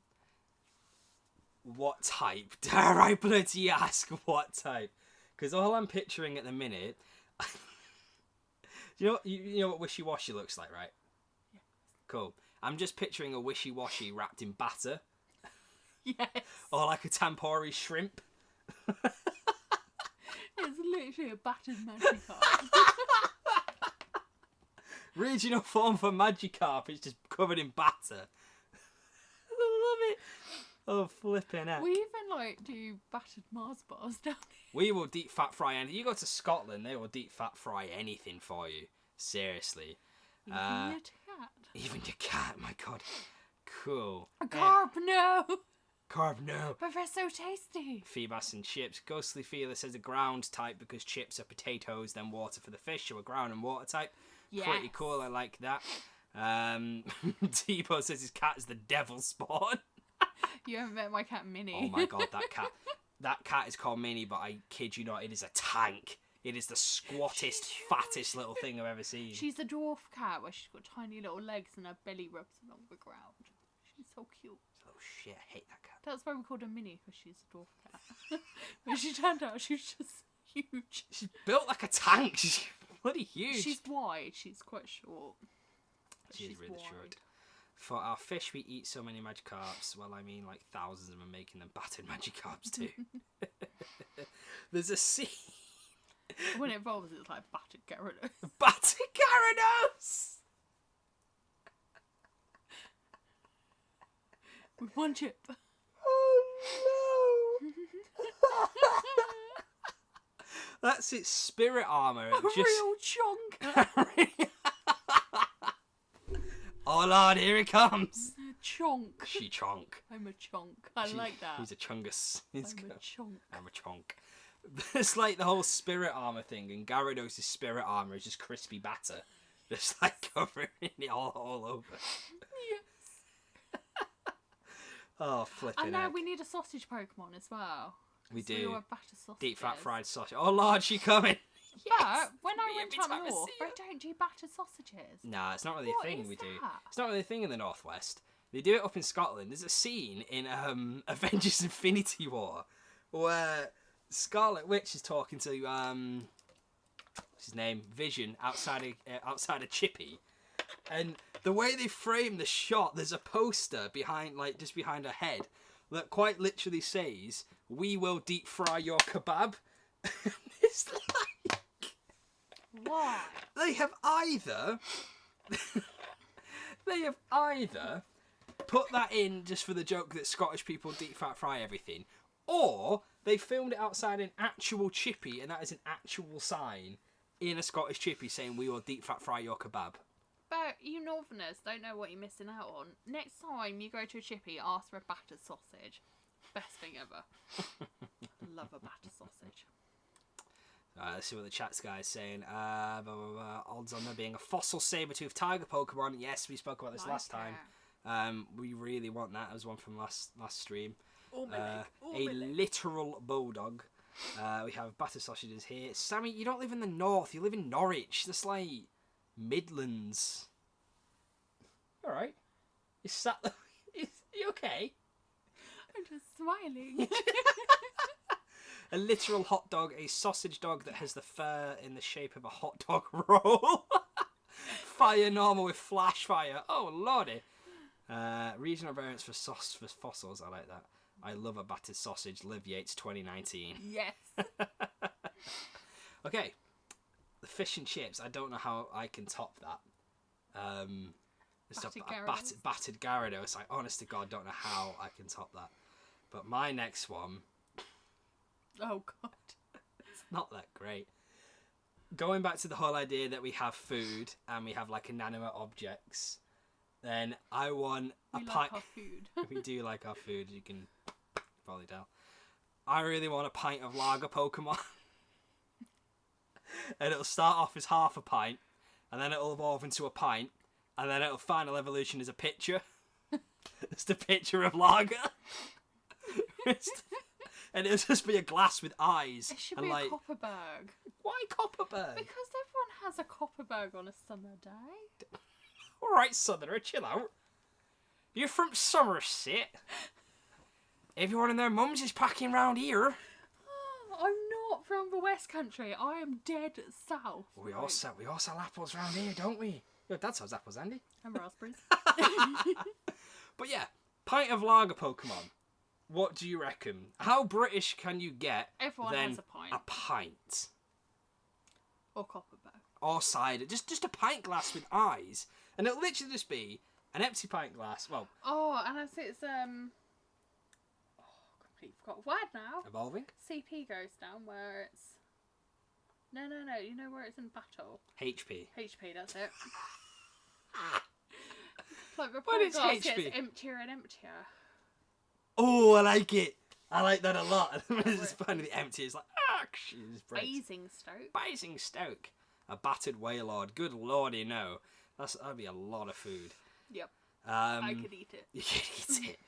What type? Dare I bloody ask what type? Because all I'm picturing at the minute... you know what Wishy-Washy looks like, right? Yeah. Cool. I'm just picturing a Wishy-Washy wrapped in batter. Yes. Or like a tempori shrimp. It's literally a battered Magikarp. Regional form for Magikarp. It's just covered in batter. I love it. Oh, flipping heck. We even do battered Mars bars down here. We will deep fat fry anything. You go to Scotland, they will deep fat fry anything for you. Seriously. Even your cat. Even your cat, my god. Cool. A carp, no! Carb, no. But they're so tasty. Feebas and chips. Ghostly Feeler says a ground type because chips are potatoes, then water for the fish, so a ground and water type. Yes. Pretty cool, I like that. T-Po says his cat is the devil spawn. You haven't met my cat Minnie. Oh my god, that cat. That cat is called Minnie, but I kid you not, it is a tank. It is the squattest, fattest little thing I've ever seen. She's a dwarf cat where she's got tiny little legs and her belly rubs along the ground. She's so cute. Oh shit, I hate that cat. That's why we called her Minnie, because she's a dwarf cat. When she turned out, she was just huge. She's built like a tank. She's bloody huge. She's wide. She's quite short. But She's she's really wide. short. For our fish, we eat so many Magikarps. Well, I mean, like thousands of them, making them battered Magikarps too. There's a scene. When it evolves, it's like battered Gyarados. Battered Gyarados! With one chip. Oh no! That's its spirit armor. A real chonk. Oh lord, here it comes. Chonk. She chonk. I'm a chonk. I like that. He's a chungus. I'm a chonk. I'm a chonk. It's like the whole spirit armor thing, and Gyarados' spirit armor is just crispy batter. Just like covering it all over. Yes. Oh, flipping And now heck. we need a sausage Pokemon as well. We So do. We want batter sausages. Deep fat fried sausage. Oh lord, she coming. Yeah, when I Me went every up time I north, see they her. don't do batter sausages. Nah, it's not really What a thing is we do. that? It's not really a thing in the Northwest. They do it up in Scotland. There's a scene in Avengers Infinity War where Scarlet Witch is talking to what's his name, Vision, outside of Chippy, and the way they frame the shot, there's a poster behind, like just behind her head, that quite literally says, "We will deep fry your kebab." It's like Why? they have either put that in just for the joke that Scottish people deep fat fry everything, or they filmed it outside an actual chippy, and that is an actual sign in a Scottish chippy saying, "We will deep fat fry your kebab." But you Northerners don't know what you're missing out on. Next time you go to a chippy, ask for a battered sausage. Best thing ever. Love a battered sausage. Let's see what the chat's guy's saying. Blah, blah, blah. Odds on there being a fossil saber-toothed tiger Pokemon. Yes, we spoke about this last time. We really want that. That was one from last stream. A literal bulldog. We have batter sausages here. Sammy, you don't live in the north. You live in Norwich. That's like Midlands. All right. You sat there. You okay? I'm just smiling. A literal hot dog, a sausage dog that has the fur in the shape of a hot dog roll. Fire normal with flash fire. Oh lordy. Regional variants for fossils. I like that. I love a battered sausage. Liv Yates 2019. Yes. Okay. The fish and chips. I don't know how I can top that. It's Battered a Gyarados. battered Gyarados. I honest to God don't know how I can top that. But my next one, Oh god. it's not that great. Going back to the whole idea that we have food and we have like inanimate objects, then I want a We pint. like our food. We do like our food, you can probably tell. I really want a pint of lager Pokemon. And it'll start off as half a pint, and then it'll evolve into a pint, and then it'll final evolution as a pitcher. It's the pitcher of lager. And it'll just be a glass with eyes. It should and be like, a Copperberg. why Copperberg? Because everyone has a Copperberg on a summer day. Alright, Southerner, chill out. You're from Somerset. Everyone and their mums is packing round here. I'm not from the West Country. I am dead south. We all sell apples round here, don't we? Your dad sells apples, Andy. And raspberries. But yeah, pint of lager Pokemon. What do you reckon? How British can you get? Everyone than has a pint. A pint. Or Copperberg. Or cider. Just a pint glass with eyes. And it'll literally just be an empty pint glass. Well, Oh, and I think it's completely forgot the word now. evolving. CP goes down where it's no. You know where it's in battle. HP. HP, that's it. Like the What pint is glass HP? gets emptier and emptier. Oh, I like it. I like that a lot. It's finally empty. It's like, she's Basingstoke. Basingstoke. A battered waylord. Good lordy, no. That'd be a lot of food. Yep. I could eat it. You could eat it.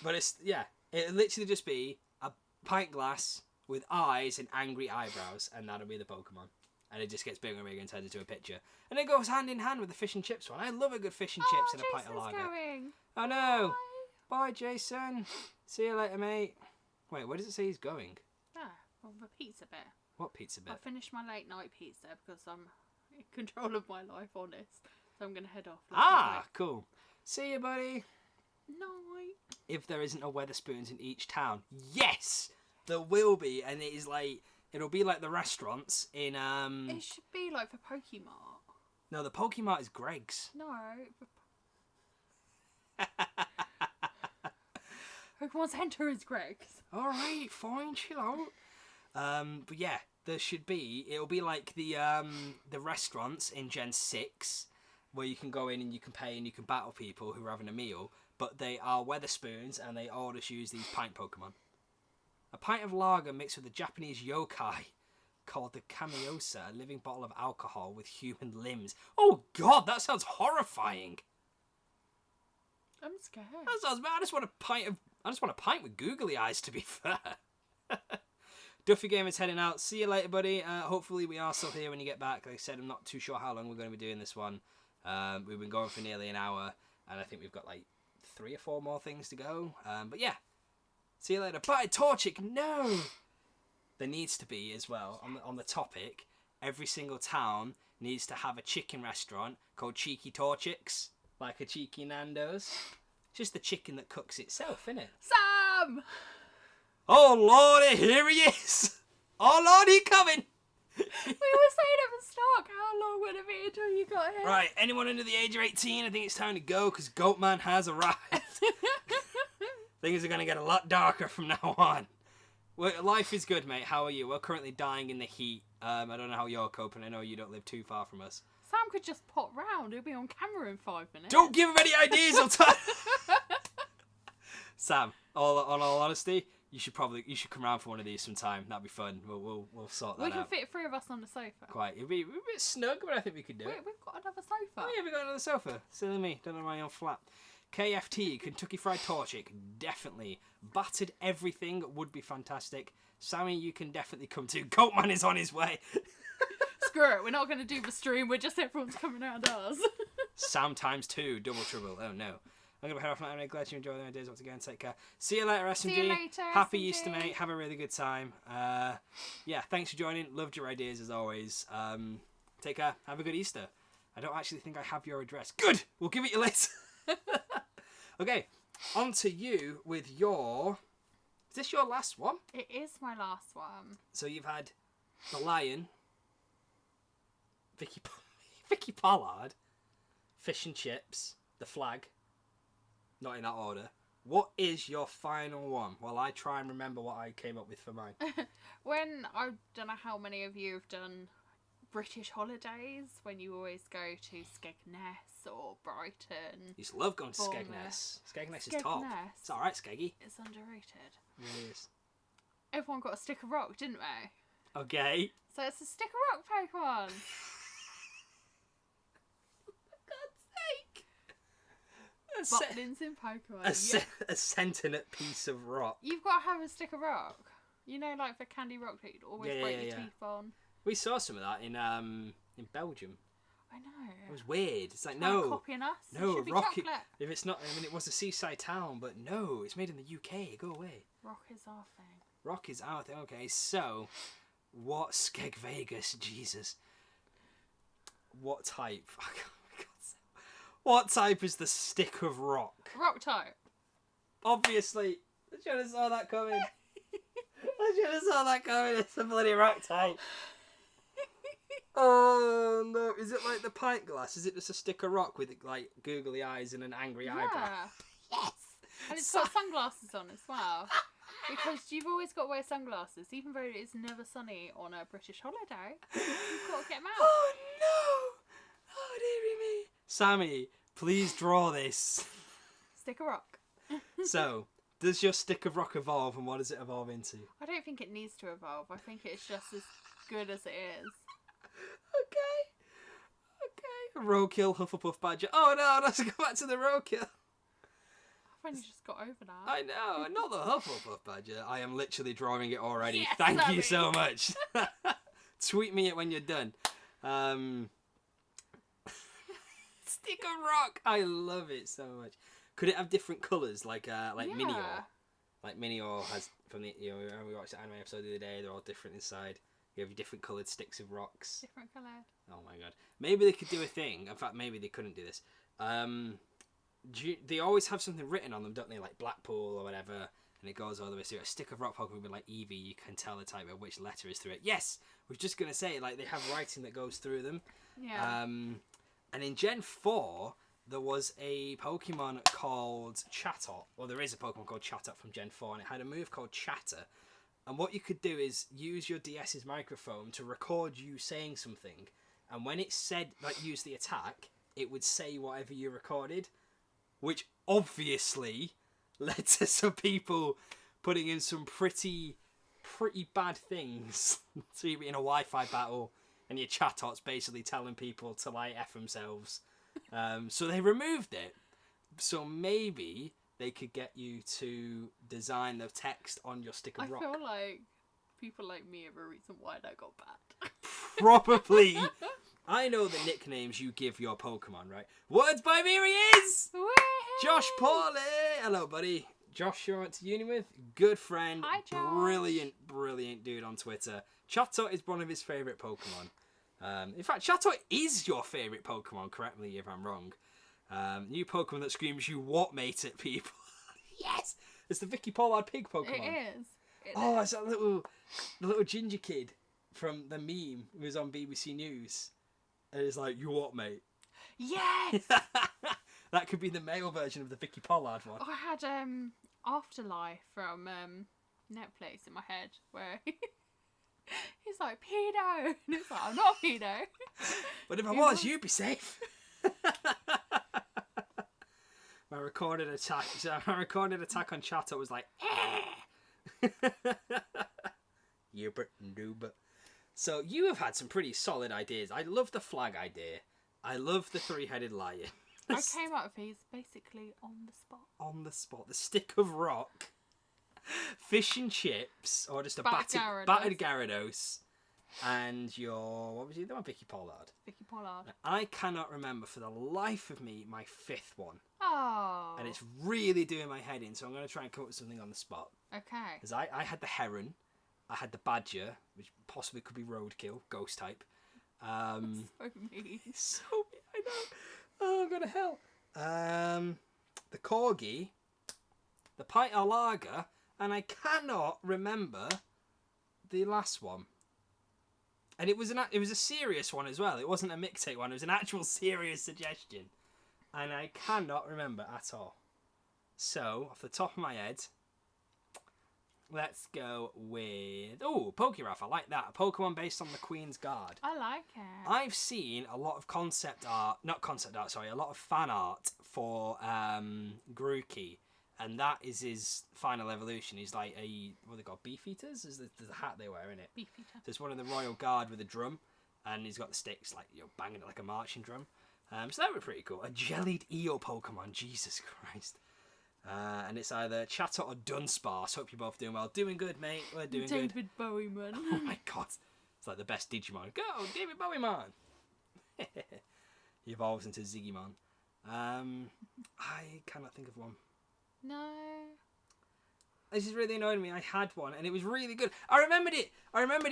But it'd literally just be a pint glass with eyes and angry eyebrows, and that'll be the Pokemon. And it just gets bigger and bigger and turns into a picture. And it goes hand in hand with the fish and chips one. I love a good fish and chips and a pint of lager. Going. Oh no! Bye, Jason. See you later, mate. Wait, where does it say he's going? Well, the pizza bit. What pizza bit? I finished my late night pizza because I'm in control of my life, honest. So I'm going to head off. Cool. See you, buddy. Night. If there isn't a Weatherspoons in each town, yes, there will be, and it is like it'll be like the restaurants in It should be like for Pokemart. No, the Pokemart is Greg's. No. Pokemon Center is Greg's. All right, fine, chill out. But yeah, there should be. It'll be like the restaurants in Gen 6, where you can go in and you can pay and you can battle people who are having a meal. But they are Weatherspoons, and they all just use these pint Pokemon. A pint of lager mixed with a Japanese yokai called the Kamiosa, a living bottle of alcohol with human limbs. Oh God, that sounds horrifying. I'm scared. That sounds bad. I just want a pint with googly eyes, to be fair. Duffy Gamer's heading out. See you later, buddy. Hopefully we are still here when you get back. Like I said, I'm not too sure how long we're going to be doing this one. We've been going for nearly an hour, and I think we've got like 3 or 4 more things to go. But yeah, see you later. Bye, Torchic. No! There needs to be, as well, on the topic, every single town needs to have a chicken restaurant called Cheeky Torchics, like a Cheeky Nando's. Just the chicken that cooks itself, innit? Sam! Oh, Lordy, here he is! Oh, Lordy, coming! We were saying at the start, how long would it be until you got here? Right, anyone under the age of 18, I think it's time to go, because Goatman has arrived. Things are going to get a lot darker from now on. Well, life is good, mate. How are you? We're currently dying in the heat. I don't know how you're coping. I know you don't live too far from us. Come Sam could just pop round. He'll be on camera in 5 minutes. Don't give him any ideas. Sam, on all honesty, you should come round for one of these sometime. That'd be fun. We'll sort that out. We can fit 3 of us on the sofa. Quite. It'd be a bit snug, but I think we could do it. We've got another sofa. Oh yeah, we got another sofa. Silly me. Don't have my own flat. KFT, Kentucky Fried Torchic, definitely. Battered everything would be fantastic. Sammy, you can definitely come too. Goatman is on his way. Screw it, we're not going to do the stream, we're just everyone's coming around ours. Sam times 2, double trouble. Oh no. I'm going to head off now. I'm glad you enjoyed the ideas once again. Take care. See you later, SMG. See you later, Happy SMG. Easter, mate. Have a really good time. Yeah, thanks for joining. Loved your ideas as always. Take care. Have a good Easter. I don't actually think I have your address. Good! We'll give it you later. Okay, on to you with your... Is this your last one? It is my last one. So you've had the Lion, Vicky Pollard, Fish and Chips, the Flag. Not in that order. What is your final one? Well, I try and remember what I came up with for mine. When, I don't know how many of you have done British holidays, when you always go to Skegness or Brighton. You used to love going to Bournemouth. Skegness. Skegness is top. Skegness. It's alright, Skeggy. It's underrated. It really is. Everyone got a stick of rock, didn't they? Okay. So it's a stick of rock Pokemon. For God's sake! Butlins in Pokemon. A sentient piece of rock. You've got to have a stick of rock. You know, like the candy rock that you'd always break your teeth on. We saw some of that in Belgium. I know. It was weird. It's like, Try no, copying us. It no, should be Rocky. chocolate. If it's not, I mean, it was a seaside town, but no, it's made in the UK. Go away. Rock is our thing. Rock is our thing. Okay, so what Skeg Vegas? Jesus. What type? What type is the stick of rock? Rock type. Obviously, I should have saw that coming. It's a bloody rock type. Oh no! Is it like the pint glass? Is it just a stick of rock with like googly eyes and an angry eyebrow? Yes. And it's got sunglasses on as well. Because you've always got to wear sunglasses, even though it's never sunny on a British holiday. You've got to get them out. Oh no! Oh dearie me! Sammy, please draw this. Stick of rock. So, Does your stick of rock evolve, and what does it evolve into? I don't think it needs to evolve. I think it's just as good as it is. Okay. Roadkill, Hufflepuff Badger. Oh no, let's go back to the Roadkill. I've only just got over that. I know, not the Hufflepuff Badger. I am literally drawing it already. Yes, Thank you Sammy. so much. Tweet me it when you're done. Stick of rock. I love it so much. Could it have different colours, like Minior? Like Minior has from the we watched the anime episode the other day. They're all different inside. You have your different coloured sticks of rocks. Different colour. Oh my god. Maybe they could do a thing. In fact, maybe they couldn't do this. They always have something written on them, don't they? Like Blackpool or whatever. And it goes all the way through. A stick of rock Pokemon would be like Eevee. You can tell the type of which letter is through it. Yes! I was just going to say, like, they have writing that goes through them. Yeah. And in Gen 4, there was a Pokemon called Chatot. Or there is a Pokemon called Chatot from Gen 4. And it had a move called Chatter. And what you could do is use your DS's microphone to record you saying something. And when it said, like, use the attack, it would say whatever you recorded. Which obviously led to some people putting in some pretty bad things. So you're in a Wi-Fi battle and your Chatot's basically telling people to, like, F themselves. So they removed it. So maybe they could get you to design the text on your stick of rock. I feel like people like me are the reason why that got bad. Probably. I know the nicknames you give your Pokemon, right? Words by me, he is! Whee! Josh Pauly! Hello, buddy. Josh, you went to uni with? Good friend. Hi, Josh. Brilliant dude on Twitter. Chatot is one of his favourite Pokemon. In fact, Chatot is your favourite Pokemon, correct me if I'm wrong. New Pokemon that screams you what mate at people. Yes! It's the Vicky Pollard pig Pokemon. It is. It's that little ginger kid from the meme who was on BBC News. And it's like, you what, mate? Yes! That could be the male version of the Vicky Pollard one. I had Afterlife from Netflix in my head where he's like, pedo! And it's like, I'm not a pedo. But if I was, you'd be safe. My recorded attack on Chatot was like, Yubert and Dubert. So you have had some pretty solid ideas. I love the flag idea. I love the three-headed lion. I came up with these basically on the spot. On the spot. The stick of rock. Fish and chips. Or just a Battered battered Gyarados. And your... What was the other one? Vicky Pollard. Vicky Pollard. I cannot remember for the life of me my fifth one. Oh. And it's really doing my head in, so I'm going to try and come up with something on the spot. Okay. Because I had the Heron. I had the Badger, which possibly could be Roadkill, Ghost type. So mean. So mean, I know. Oh, I'm going to hell. The Corgi, the Pyta Lager, and I cannot remember the last one. And it was a serious one as well. It wasn't a mixtape one. It was an actual serious suggestion. And I cannot remember at all. So, off the top of my head, let's go with... Oh, Pokéraph. I like that. A Pokemon based on the Queen's Guard. I like it. I've seen a lot of a lot of fan art for Grookey, and that is his final evolution. He's like what they call Beefeaters? There's a hat they wear in it. Beefeater. So it's one of the Royal Guard with a drum, and he's got the sticks like banging it like a marching drum. So that would be pretty cool. A jellied eel Pokemon, Jesus Christ. And it's either Chatot or Dunsparce. Hope you're both doing well. Doing good, mate. We're doing good. David Bowieman. Oh my god. It's like the best Digimon. Go, David Bowieman. He evolves into Ziggymon. I cannot think of one. No. This is really annoying me. I had one and it was really good. I remembered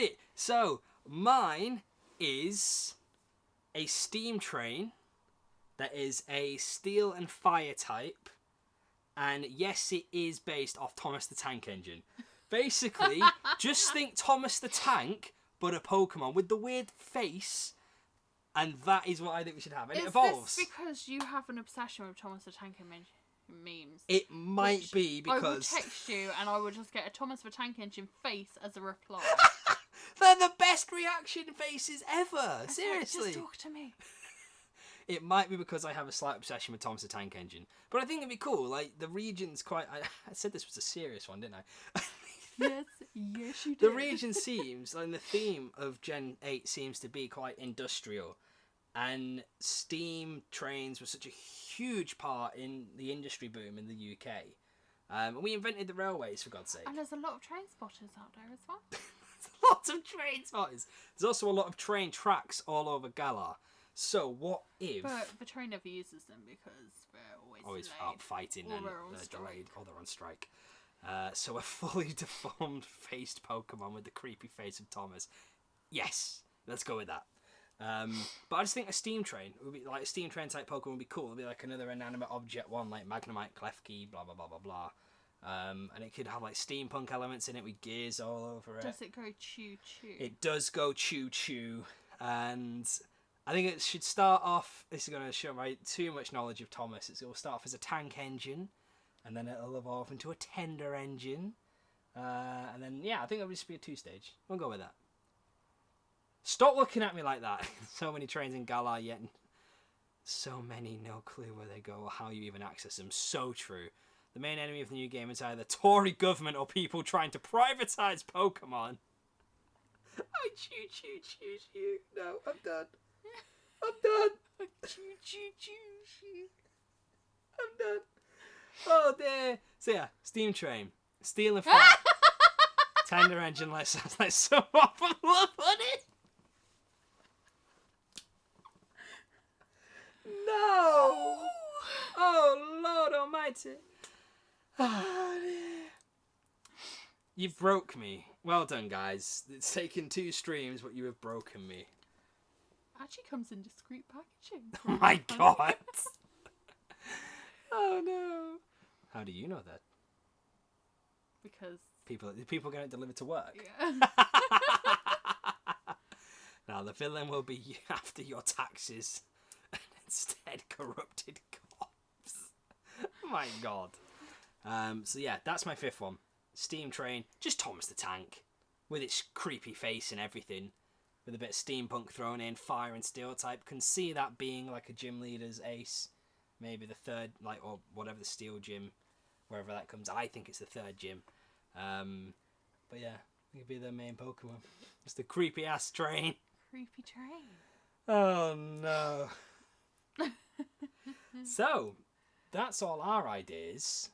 it. So, mine is a steam train that is a steel and fire type. And yes, it is based off Thomas the Tank Engine. Basically, just think Thomas the Tank, but a Pokemon with the weird face. And that is what I think we should have. And it evolves. Is this because you have an obsession with Thomas the Tank memes? It might be because... I will text you and I will just get a Thomas the Tank Engine face as a reply. They're the best reaction faces ever. Seriously. Just talk to me. It might be because I have a slight obsession with Thomas the Tank Engine, but I think it'd be cool. Like the region's quite. I said this was a serious one, didn't I? Yes, you did. The region seems, and the theme of Gen 8 seems to be quite industrial, and steam trains were such a huge part in the industry boom in the UK. And we invented the railways, for God's sake. And there's a lot of train spotters out there as well. There's lots of train spotters. There's also a lot of train tracks all over Galar. So what if... But the train never uses them because they're always delayed. out fighting Or and they're on they're strike. delayed, or they're on strike. So a fully deformed faced Pokemon with the creepy face of Thomas. Yes, let's go with that. But I just think a steam train would be like a steam train type Pokemon would be cool. It'd be like another inanimate object one, like Magnemite, Klefki, blah blah blah blah blah. And it could have like steampunk elements in it with gears all over it. Does it go choo choo? It does go choo choo, and I think it should start off. This is going to show my too much knowledge of Thomas. It will start off as a tank engine, and then it'll evolve into a tender engine, and then I think it'll just be a 2-stage. We'll go with that. Stop looking at me like that. So many trains in Galar, yet so many, no clue where they go or how you even access them. So true. The main enemy of the new game is either the Tory government or people trying to privatise Pokemon. Oh, choo choo choo choo. No, I'm done. I'm done. Choo choo choo choo. I'm done. Oh dear. So yeah, steam train, steel and fire, tender engine. Like sounds like some awful love on it. No. Oh Lord Almighty. Oh, dear. You've broke me. Well done, guys. It's taken 2 streams, but you have broken me. Actually comes in discreet packaging. Oh my God. Oh no. How do you know that? Because People get it delivered to work. yeah. Now the villain will be after your taxes, and instead corrupted cops. Oh my God. So yeah, that's my 5th one. Steam Train, just Thomas the Tank, with its creepy face and everything, with a bit of steampunk thrown in, fire and steel type. Can see that being like a gym leader's ace, maybe the 3rd, like, or whatever the steel gym, wherever that comes. I think it's the 3rd gym. But yeah, it could be the main Pokemon. Just a creepy ass train. Creepy train. Oh no. So, that's all our ideas.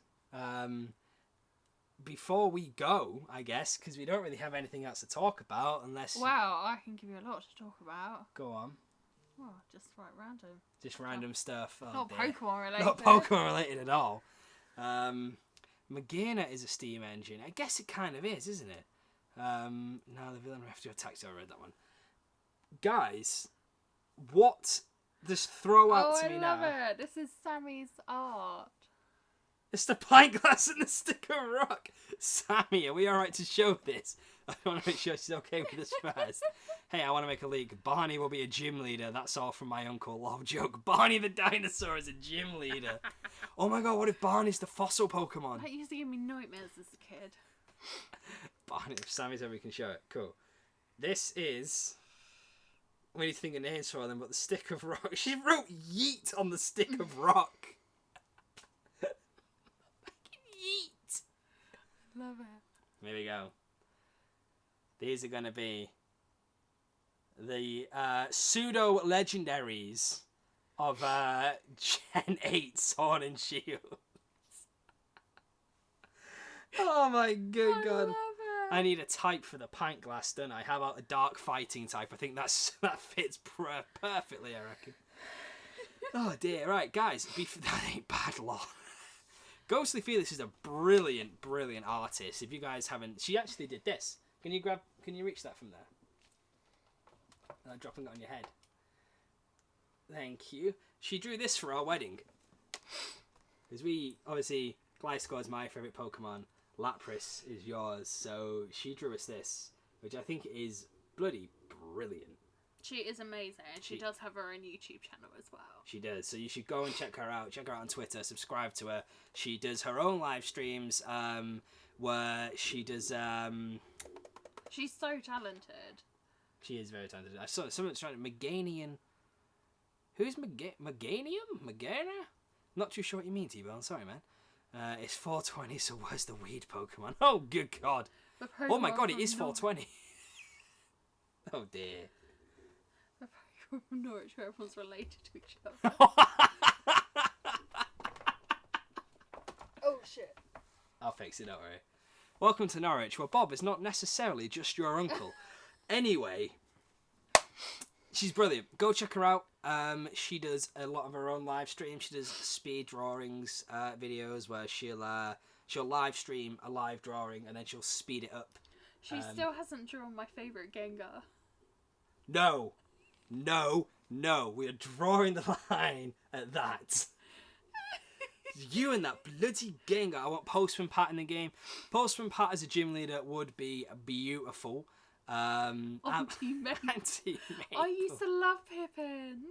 Before we go, I guess, because we don't really have anything else to talk about unless... Wow, I can give you a lot to talk about. Go on. Oh, just like random. Just random stuff. Oh, Not dear. Pokemon related. Not Pokemon related at all. Magina is a steam engine. I guess it kind of is, isn't it? Now the villain will have to attack. So I read that one. Guys, what? Just throw out to me now. I love it. This is Sammy's art. It's the pint glass and the stick of rock. Sammy, are we alright to show this? I want to make sure she's okay with this first. Hey, I want to make a leak. Barney will be a gym leader. That's all from my uncle. Love joke. Barney the dinosaur is a gym leader. Oh my God, what if Barney's the fossil Pokemon? That used to give me nightmares as a kid. Barney, if Sammy said we can show it. Cool. This is... We need to think of names for them, but the stick of rock. She wrote yeet on the stick of rock. Yeet. Love it. Here we go. These are going to be the pseudo legendaries of Gen 8 Sword and Shield. Oh my good God. I love it. I need a type for the pint glass, don't I? How about a dark fighting type? I think that fits perfectly, I reckon. Oh dear. Right, guys. That ain't bad, lol. Ghostly Felix is a brilliant artist. If you guys haven't... She actually did this. Can you reach that from there? Dropping it on your head. Thank you. She drew this for our wedding. Because we, obviously, Gliscor is my favourite Pokemon. Lapras is yours. So she drew us this, which I think is bloody brilliant. She is amazing. She does have her own YouTube channel as well. She does. So you should go and check her out. Check her out on Twitter. Subscribe to her. She does her own live streams where she does... She's so talented. She is very talented. I saw someone's trying to... Meganian... Who's Meganium? Megana? Not too sure what you mean, T-Bone. Sorry, man. It's 420, so where's the weed Pokemon? Oh, good God. Oh my God, it is 420. Oh, dear. The Pokemon from Norwich where everyone's related to each other. Oh, shit. I'll fix it, don't worry. Welcome to Norwich, where Bob is not necessarily just your uncle. Anyway, she's brilliant. Go check her out. She does a lot of her own live streams. She does speed drawings videos where she'll live stream a live drawing and then she'll speed it up. She still hasn't drawn my favourite Gengar. No. We are drawing the line at that. You and that bloody Gengar. I want Postman Pat in the game. Postman Pat as a gym leader would be beautiful. Anti-mate. Anti-mate. I used to love Pippin.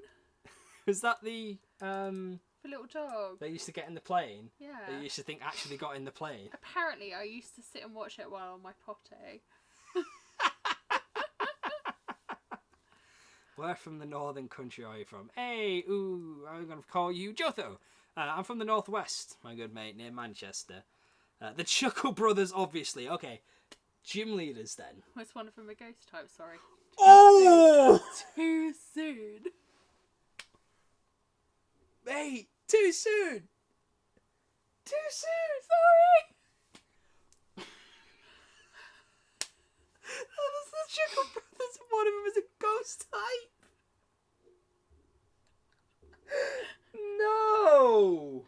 Was that the The little dog. they used to get in the plane? Yeah. They used to think actually got in the plane. Apparently, I used to sit and watch it while on my potty. Where from the northern country are you from? Hey, I'm going to call you Jotho. I'm from the northwest, my good mate, near Manchester. The Chuckle Brothers, obviously. Okay, gym leaders then. Was one of them a ghost type? Sorry. Oh! Too soon. Mate, too soon! Too soon, sorry! Oh, that's the Chuckle Brothers, and one of them is a ghost type! No!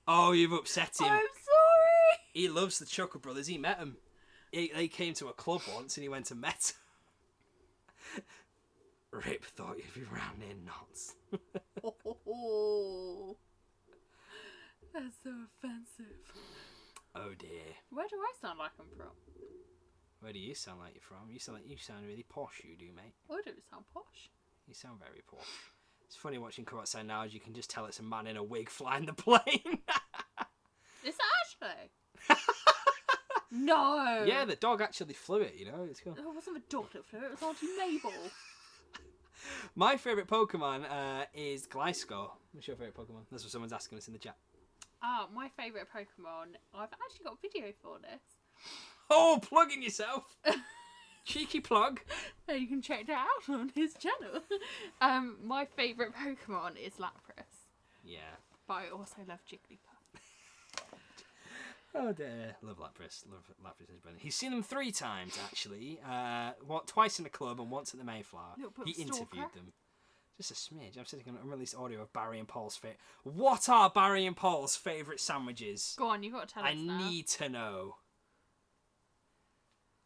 Oh, you've upset him. I'm sorry. He loves the Chuckle Brothers. He met them. They came to a club once and he went and met them. Rip thought you'd be round in knots. Oh, that's so offensive. Oh dear. Where do I sound like I'm from? Where do you sound like you're from? You sound really posh, you do, mate. I don't sound posh. You sound very posh. It's funny watching come outside now as you can just tell it's a man in a wig flying the plane. Is it actually? No. Yeah, the dog actually flew it, you know. It's cool. It wasn't the dog that flew it. It was Auntie Mabel. My favourite Pokemon is Gliscor. What's your favourite Pokemon? That's what someone's asking us in the chat. My favourite Pokemon. I've actually got a video for this. Oh, plugging yourself. Cheeky plug. And you can check that out on his channel. My favourite Pokemon is Lapras. Yeah. But I also love Jigglypuff. Oh dear. Love Lapras. Lapras is brilliant. He's seen them 3 times, actually. Twice in the club and once at the Mayflower. Little bit He of stalker. interviewed them. Just a smidge. I'm sitting on unreleased audio of Barry and Paul's favourite. What are Barry and Paul's favourite sandwiches? Go on, you got to tell us I now. need to know.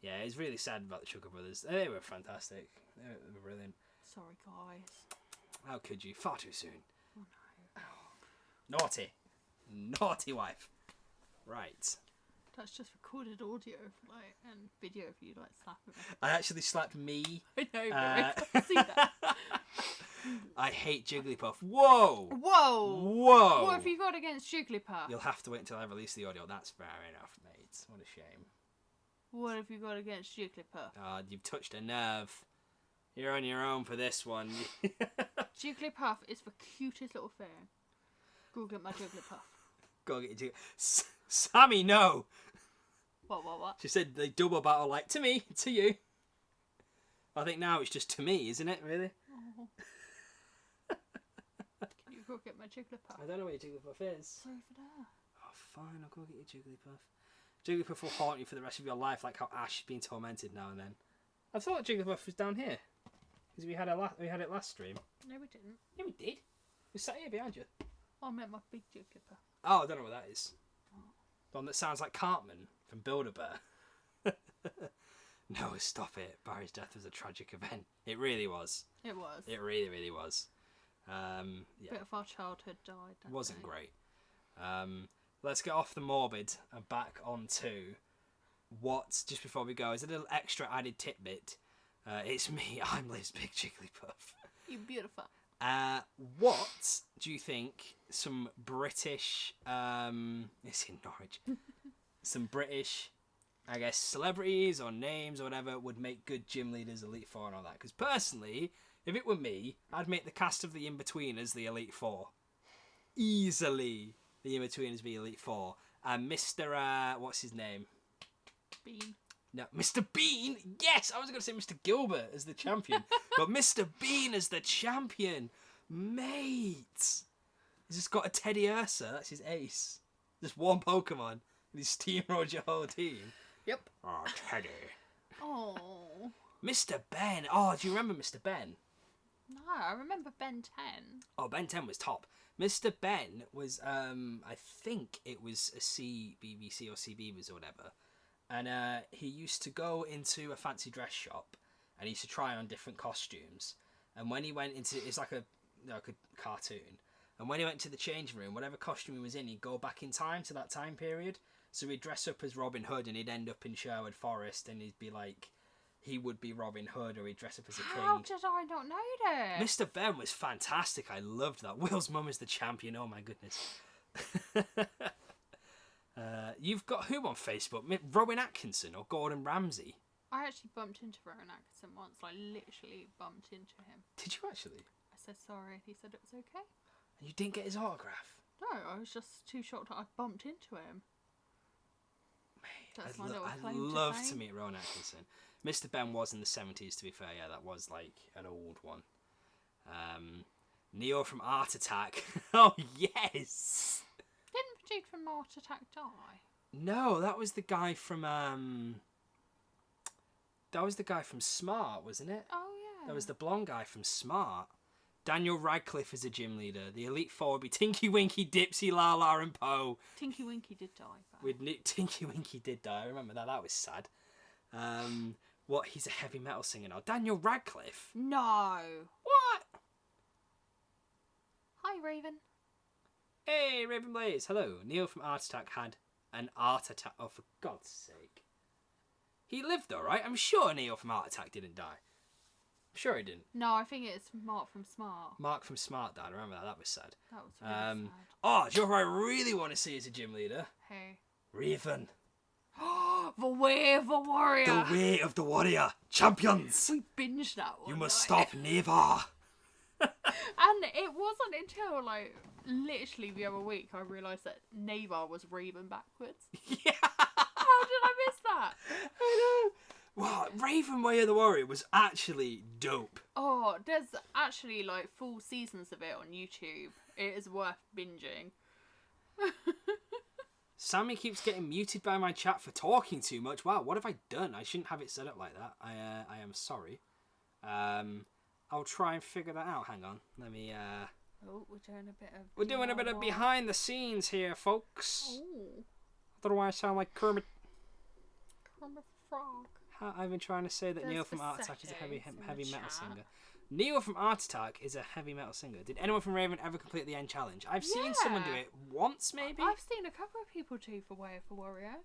Yeah, it's really sad about the Chuckle Brothers. They were fantastic. They were brilliant. Sorry, guys. How could you? Far too soon. Oh, no. Naughty. Naughty wife. Right. That's just recorded audio, and video of you, slapping me. I actually slapped me. I know, but I can't see that. I hate Jigglypuff. Whoa! Whoa! Whoa! What have you got against Jigglypuff? You'll have to wait until I release the audio. That's fair enough, mate. What a shame. What have you got against Jigglypuff? You've touched a nerve. You're on your own for this one. Jigglypuff is the cutest little thing. Go get my Jigglypuff. Go get your Sammy, no! What? She said they double battle to me, to you. I think now it's just to me, isn't it, really? Oh. Can you go get my Jigglypuff? I don't know where your Jigglypuff is. It's over there. Oh, fine, I'll go get your Jigglypuff. Jigglypuff will haunt you for the rest of your life, like how Ash is being tormented now and then. I thought Jigglypuff was down here. Because we had it last stream. No, we didn't. Yeah, we did. We sat here behind you. I meant my big Jigglypuff. Oh, I don't know what that is. The one that sounds like Cartman from Build-A-Bear. No, stop it. Barry's death was a tragic event. It really was. It was. It really, really was. Yeah. Bit of our childhood died. It wasn't great. Let's get off the morbid and back onto what, just before we go, is a little extra added tidbit. It's me, I'm Liz Big Jigglypuff. You're beautiful. What do you think some British, it's in Norwich, some British I guess, celebrities or names or whatever would make good gym leaders, Elite Four and all that. Because personally, if it were me, I'd make the cast of the In-Betweeners the Elite Four. Easily, the In-Betweeners be Elite Four. And Mr. What's his name? Bean. No, Mr. Bean. Yes, I was going to say Mr. Gilbert as the champion, but Mr. Bean as the champion, mate. He's just got a Teddy Ursa. That's his ace. Just one Pokemon, and he steamrolled your whole team. Yep. Oh, Teddy. Oh. Mr. Ben. Oh, do you remember Mr. Ben? No, I remember Ben 10. Oh, Ben 10 was top. Mr. Ben was, I think it was a CBBC or CBeavers or whatever. And he used to go into a fancy dress shop and he used to try on different costumes. And when he went into, it's like a cartoon. And when he went to the changing room, whatever costume he was in, he'd go back in time to that time period. So he'd dress up as Robin Hood and he'd end up in Sherwood Forest and he'd be like, he would be Robin Hood or he'd dress up as a king. How did I not know this? Mr. Ben was fantastic. I loved that. Will's mum is the champion. Oh my goodness. You've got who on Facebook? Rowan Atkinson or Gordon Ramsay? I actually bumped into Rowan Atkinson once. I literally bumped into him. Did you actually? I said sorry and he said it was okay. And you didn't get his autograph? No, I was just too shocked that I bumped into him. That's my little I'd claim love to to fame. meet Rowan Atkinson. Mr. Ben was in the 70s, to be fair. Yeah, that was like an old one. Neo from Art Attack. Oh, yes! Didn't the dude from Heart Attack die? No, that was the guy from... That was the guy from Smart, wasn't it? Oh, yeah. That was the blonde guy from Smart. Daniel Radcliffe is a gym leader. The Elite Four would be Tinky Winky, Dipsy, Lala, and Poe. Tinky Winky did die. But... Tinky Winky did die. I remember that. That was sad. He's a heavy metal singer now. Daniel Radcliffe? No. What? Hi, Raven. Hey, Raven Blaze. Hello. Neil from Art Attack had an heart attack. Oh, for God's sake. He lived though, right? I'm sure Neil from Art Attack didn't die. I'm sure he didn't. No, I think it's Mark from Smart. Mark from Smart died. I remember that. That was sad. That was really sad. Oh, do you know who I really want to see as a gym leader? Hey. Raven. The Way of the Warrior. The Way of the Warrior. Champions. We binged that one. You must night. stop Neva. And it wasn't until, like, literally the other week I realised that Navar was Raven backwards. Yeah. How did I miss that? I know. Wow, Raven Way of the Warrior was actually dope. Oh, there's actually, like, full seasons of it on YouTube. It is worth binging. Sammy keeps getting muted by my chat for talking too much. Wow, what have I done? I shouldn't have it set up like that. I am sorry. I'll try and figure that out. Hang on. Let me... Oh, we're doing a bit of... We're doing a bit of DIY. behind the scenes here, folks. Oh, I don't know why I sound like Kermit. Kermit the Frog. I've been trying to say that There's Neil the from Art Attack is a heavy settings in heavy the metal chat. singer. Neil from Art Attack is a heavy metal singer. Did anyone from Raven ever complete the end challenge? I've seen someone do Yeah. it once, maybe. I've seen a couple of people do for Way of the Warrior.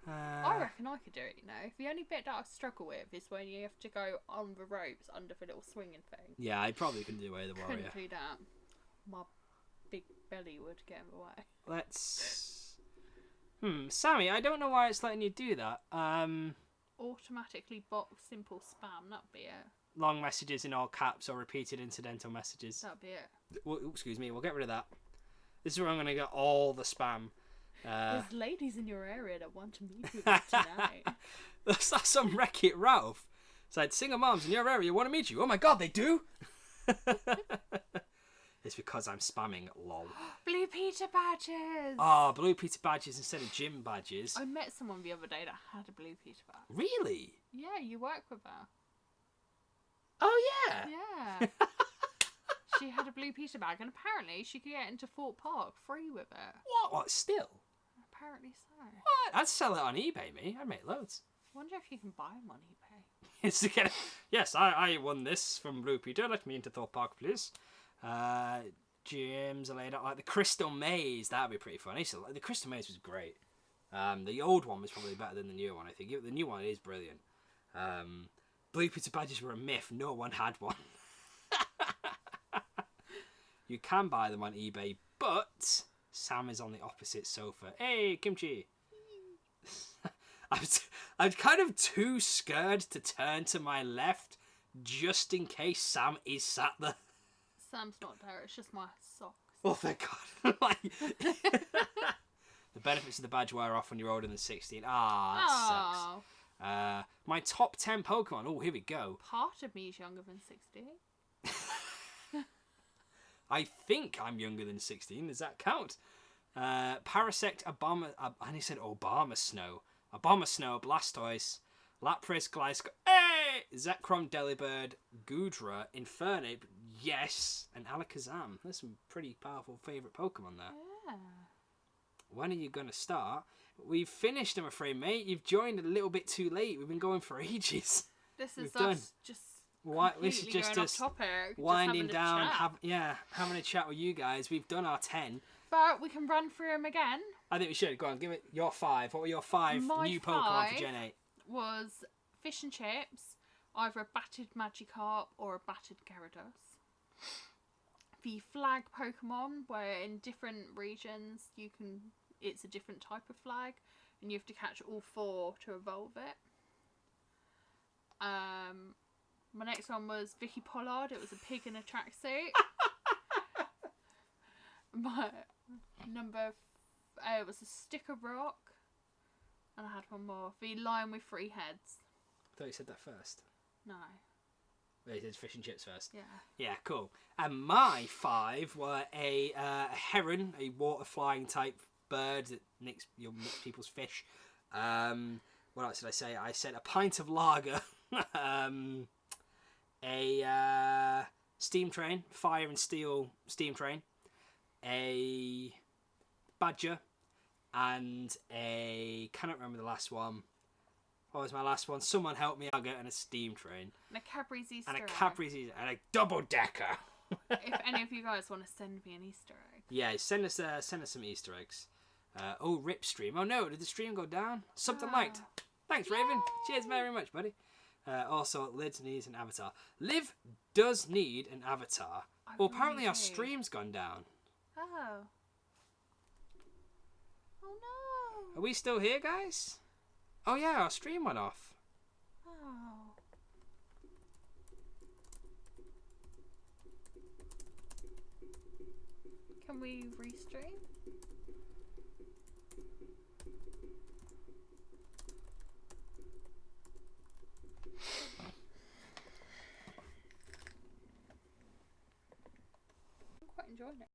I Uh, reckon I could do it, you know. The only bit that I struggle with is when you have to go on the ropes under the little swinging thing. yeah, I probably couldn't do Way of the Warrior. Couldn't do that. My big belly would get in the way. Let's. Sammy, I don't know why it's letting you do that. Automatically box simple spam, that'd be it. Long messages in all caps or repeated incidental messages. That'd be it. Well, excuse me, we'll get rid of that. This is where I'm going to get all the spam. There's ladies in your area that want to meet with you tonight. That's some Wreck-It Ralph. Said, single moms in your area want to meet you. Oh my god, they do? It's because I'm spamming, lol. Blue Peter badges! Oh, blue Peter badges instead of gym badges. I met someone the other day that had a Blue Peter badge. Really? Yeah, you work with her. Oh, yeah. Yeah. She had a Blue Peter bag, and apparently she could get into Fort Park free with it. What, still? Apparently so. What? I'd sell it on eBay, me. I'd make loads. I wonder if you can buy them on eBay. It's to get yes, I won this from Blue Peter. Let me into Thorpe Park, please. Gyms are laid out like the Crystal Maze. That'd be pretty fun. The Crystal Maze was great. The old one was probably better than the new one, I think. The new one is brilliant. Blue Peter badges were a myth. No one had one. You can buy them on eBay, but Sam is on the opposite sofa. Hey, Kimchi. I'm kind of too scared to turn to my left just in case Sam is sat there. Sam's not there, it's just my socks. Oh, thank God. Like, the benefits of the badge wear off when you're older than 16. That sucks. My top 10 Pokemon. Oh, here we go. Part of me is younger than 16. I think I'm younger than 16. Does that count? Parasect, and he said Obama Snow. Obama Snow, Blastoise, Lapras, Gliscor, Zekrom, Delibird, Goodra, Infernape, yes, and Alakazam. There's some pretty powerful favourite Pokemon there. Yeah. When are you going to start? We've finished, I'm afraid, mate. You've joined a little bit too late. We've been going for ages. This is We've us just this is just going us off topic, winding just having a down, chat. having a chat with you guys. We've done our 10. But we can run through them again. I think we should. Go on, give it your 5. What were your 5 My new Pokemon 5 for Gen 8? Was Fish and Chips, either a battered Magikarp or a battered Gyarados. The flag Pokemon, where in different regions it's a different type of flag, and you have to catch all 4 to evolve it. My next one was Vicky Pollard. It was a pig in a tracksuit. My number it was a Sticker Rock, and I had one more. The Lion with 3 heads. I thought you said that first. No. Wait, you did Fish and Chips first. Yeah. Yeah, cool. And my 5 were a heron, a water flying type bird that nicks people's fish. What else did I say? I said a pint of lager. A steam train, fire and steel steam train. A badger. And cannot remember the last one. What was my last one? Someone help me out getting a steam train. And a Cadbury's Easter egg. And a Cadbury's Easter and a double decker. If any of you guys want to send me an Easter egg. Yeah, send us some Easter eggs. Rip stream. Oh no, did the stream go down? Something liked. Thanks, Raven. Cheers very much, buddy. Also, Liv needs an avatar. Liv does need an avatar. Well, apparently our stream's gone down. Oh. Oh no. Are we still here, guys? Oh yeah, our stream went off. Oh. Can we restream? I'm quite enjoying it.